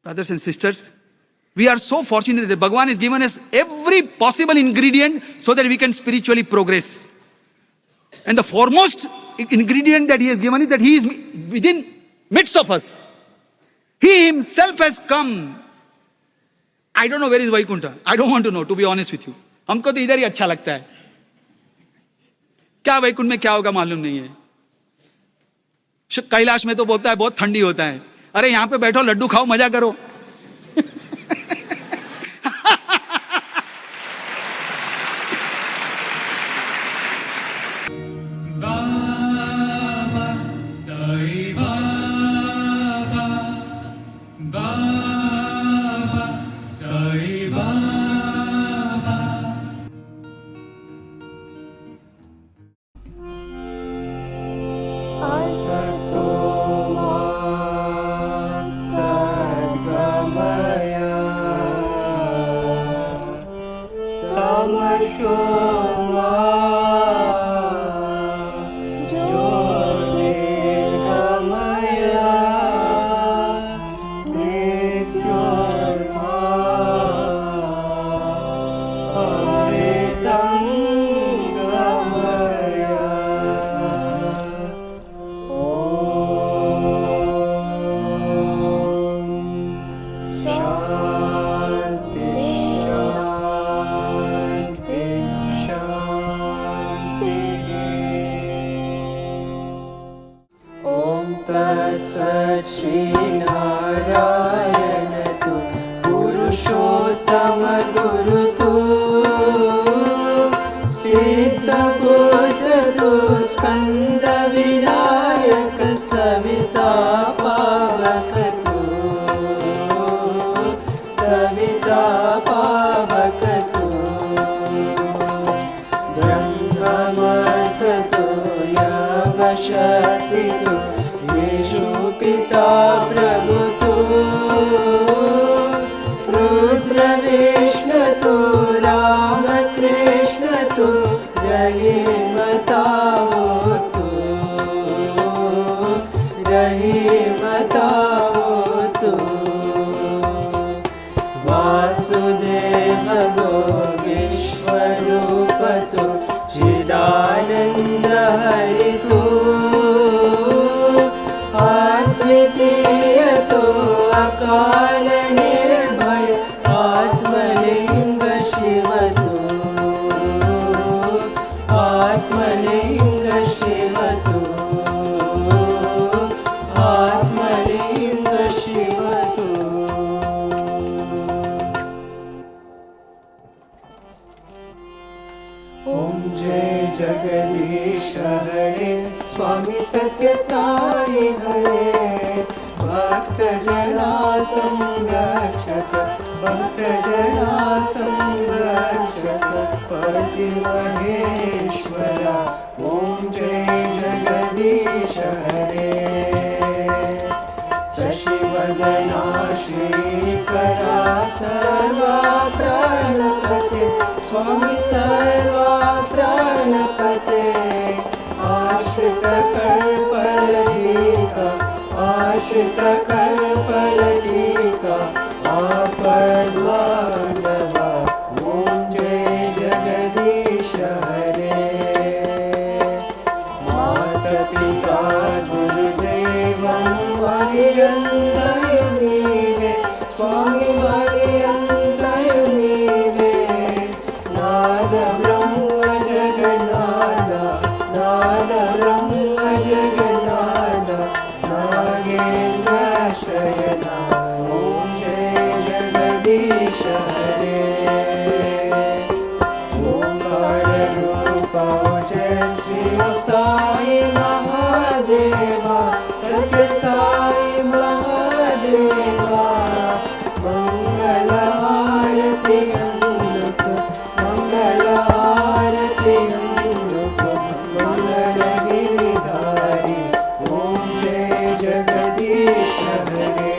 Brothers and sisters, we are so fortunate that Bhagavan has given us every possible ingredient so that we can spiritually progress. And the foremost ingredient that he has given is that he is within midst of us. He himself has come. I don't know where is Vaikuntha. I don't want to know, to be honest with you. हमको तो इधर ही अच्छा लगता है. क्या वैकुंठ में क्या होगा मालूम नहीं है. कैलाश में तो बोलता है बहुत ठंडी होता है. अरे यहां पे बैठो, लड्डू खाओ, मजा करो. Baba, Sai Baba, Baba, Sai Baba. Asato ma sadgamaya, tamasho ma Shri Narayana tu Purushottama Guru tu Siddha Buddha tu Skanda Vinayaka Savita Pavaka tu Savita Pavaka tu Brahmamasa tu Yavashakti tu पिता प्रभु तू रुद्र विष्णु तू राम कृष्ण तू रहीम ताओ तू रही बताओ तू वासुदेव गो विश्वरूप तू चिदानंद हरि तू अद्वितीय तू अकाल निर्भय आत्मलिंग शिव तू आत्मलिंग शिव तू आत्मलिंग शिव तू ओम जय जगदीश हरे स्वामी सत्य साई हरे भक्त जना संरक्षक भक्त जना संरक्षक पति महेश्वरा ओम जय जगदीश हरे शशिवदना श्रीकरा सर्वा प्राणपते स्वामी सर्वा प्राणपते आश्रित कर्पलदीका आश्रित कर्पलदीका आपद्बांधवा ओम जय जगदीश हरे माता पिता गुरुदेवं वरियन्तयुनीवे स्वामी वरियन्तयुनीवे नाद ब्रह्म जगन्नाथ नाद ब्रह्म जगन्नाथ नागेन्द्र शयना ओम जय जगदीश हरे ओंकार रूप जय श्री साई महादेवा सत्य साई महादेवा मंगल आरती अंगुक मंगल आरती अंगुक मंगल गिरिधारी ओम जय जगदीश हरे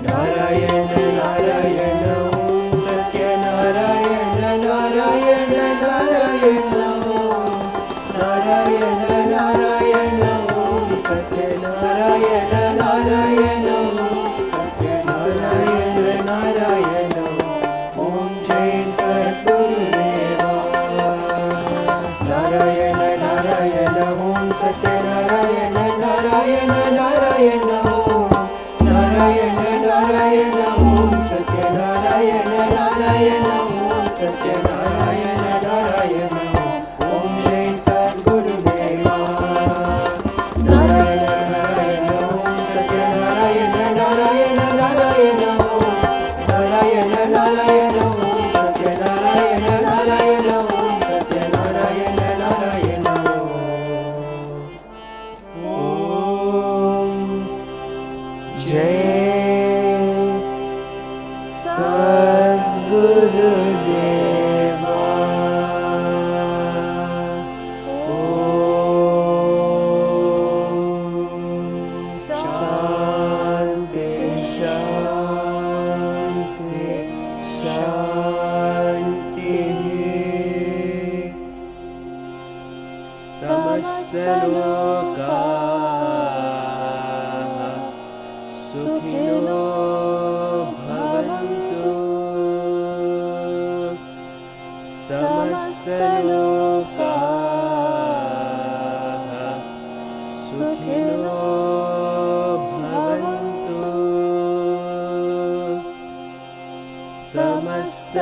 नारायण नारायण ओम सत्य नारायण नारायण नारायण ओम नारायण नारायण ओम सत्य नारायण नारायण ओम सत्य नारायण नारायण ओम जय सद्गुरुदेवा नारायण नारायण ओम सत्य नारायण नारायण नारायण ओम नारायण नारायण ओम सत्य नारायण नारायण ओम सत्य नारायण नारायण ओम जय सद्गुरुदेवा नारायण नारायण ओम सत्य नारायण नारायण नारायण ओम नारायण नारायण ओम सत्य नारायण नारायण ओम सत्य नारायण नारायण ओम जय सद्गुरुदेवा शांति शांति शांति समस्त लोकाः सुखिनो भवन्तु समस्त लोकाः सुखिनो भवन्तु समस्त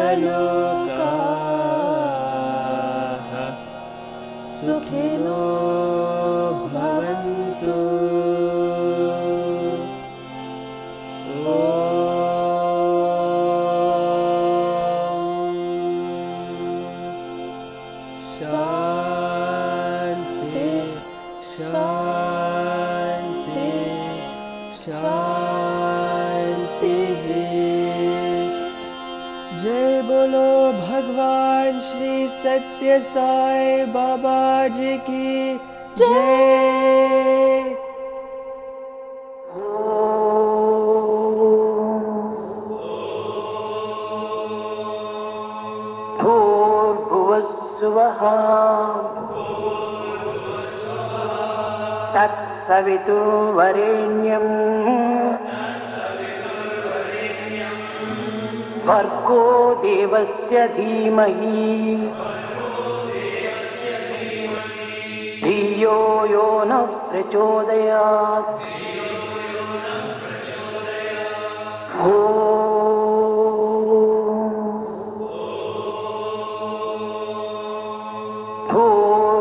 लोकाः सुखिनो भवन्तु शांति शांति शांति जय बोलो भगवान श्री सत्य साई बाबा जी की जय भूर्भुवस्सुवः तत् तत्सवितुर्वरेण्यं भर्गो देवस्य धीमहि धियो यो नः प्रचोदयात्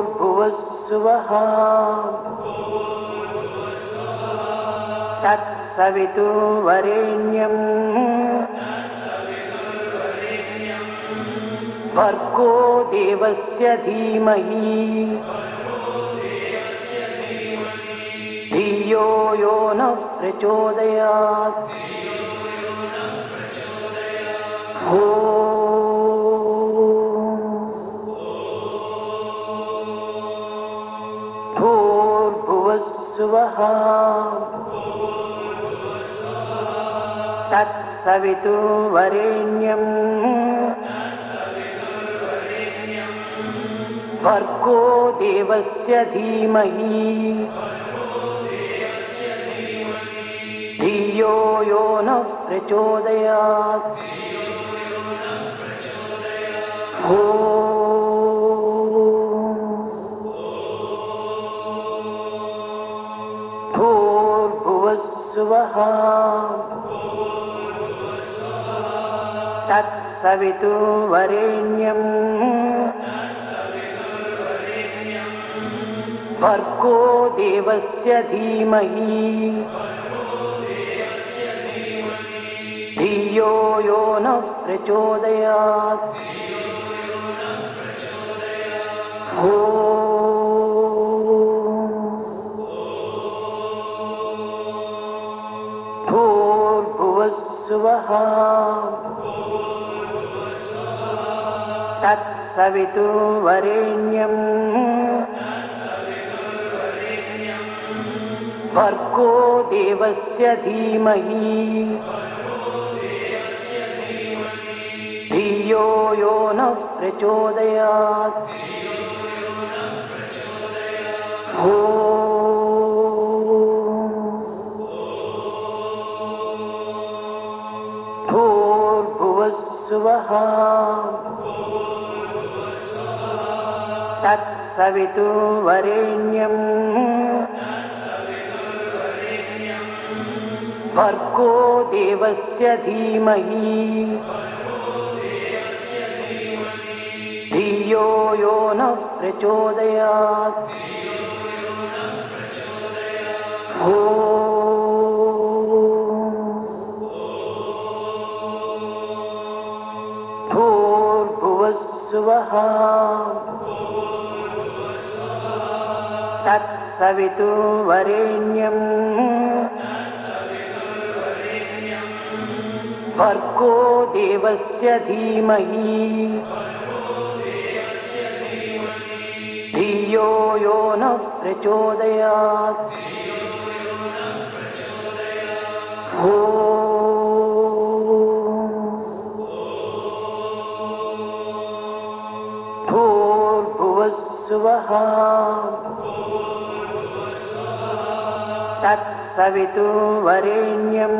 भूर्भुवस्सुवः तत्सवितुर्वरेण्यं भर्गो देवस्य धीमहि धियो यो नः प्रचोदयात् भूर्भुवस्सुवः तत्सवितुर्वरेण्यं भर्गो देवस्य धीमहि धियो यो नः प्रचोदयात् भूर्भुवस्सुवः तत्सवितुर्वरेण्यं भर्गो देवस्य धीमहि धियो यो नः प्रचोदयात् भूर्भुवस्सुवः तत्सवितुर्वरेण्यं भर्गो देवस्य धीमहि धियो यो नः प्रचोदयात् भूर्भुवस्सुवः तत्सवितुर्वरेण्यं भर्गो देवस्य धीमहि धियो यो नः प्रचोदयात् भूर्भुवस्सुवः तत्सवितुर्वरेण्यं भर्गो देवस्य धीमहि धियो यो नः प्रचोदयात् भूर्भुवस्सुवः तत्सवितुर्वरेण्यं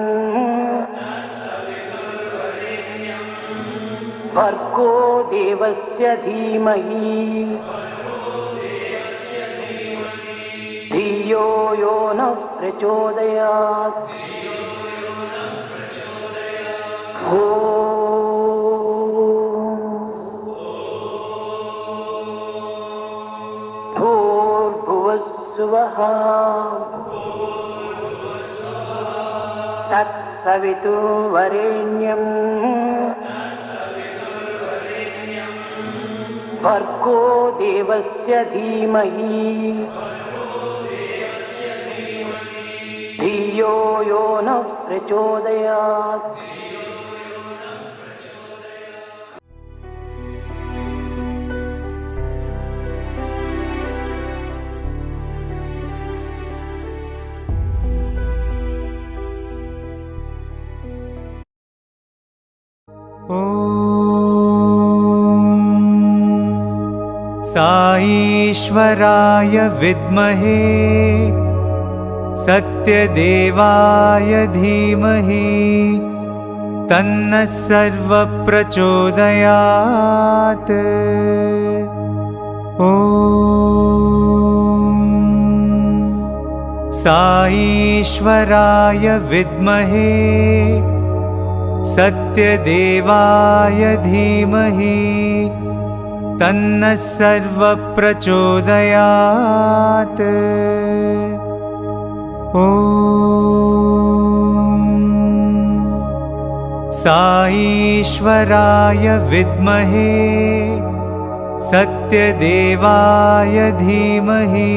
भर्गो देवस्य धीमहि धियो यो नः प्रचोदयात् भूर्भुवस्सुवः तत्सवितुर्वरेण्यं भर्गो देवस्य धीमहि धियो यो नः प्रचोदयात् साईश्वराय विद्महे सत्यदेवाय धीमहि तन्नः सर्वप्रचोदयात्। ॐ साईश्वराय विद्महे सत्यदेवाय धीमहि तन्नः सर्वप्रचोदयात्। ॐ साईश्वराय विद्महे सत्यदेवाय धीमहि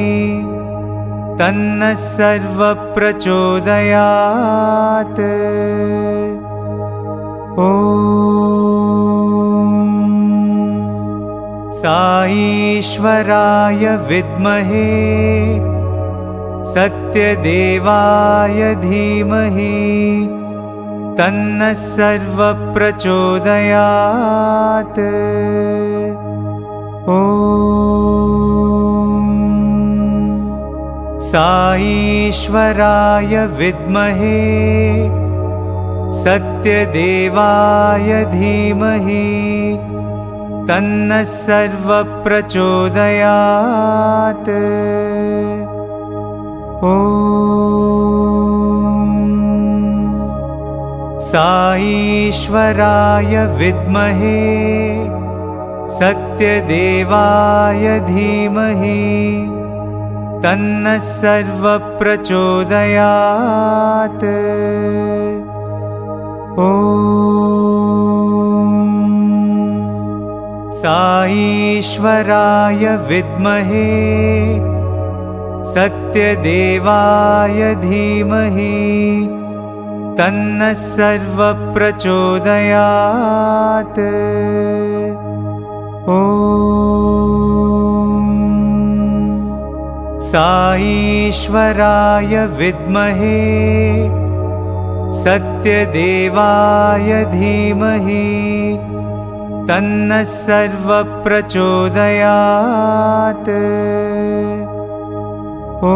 तन्नः सर्वप्रचोदयात्। ॐ साईश्वराय विद्महे सत्यदेवाय धीमहि तन्नः सर्वप्रचोदयात्। ॐ साईश्वराय विद्महे सत्यदेवाय धीमहि तन्नः सर्वप्रचोदयात्। ॐ साईश्वराय विद्महे सत्यदेवाय धीमहि तन्नः सर्वप्रचोदयात्। ॐ साईश्वराय विद्महे सत्यदेवाय धीमहि तन्नः सर्वप्रचोदयात्। ॐ साईश्वराय विद्महे सत्यदेवाय धीमहि तन्नः सर्वप्रचोदयात्। ॐ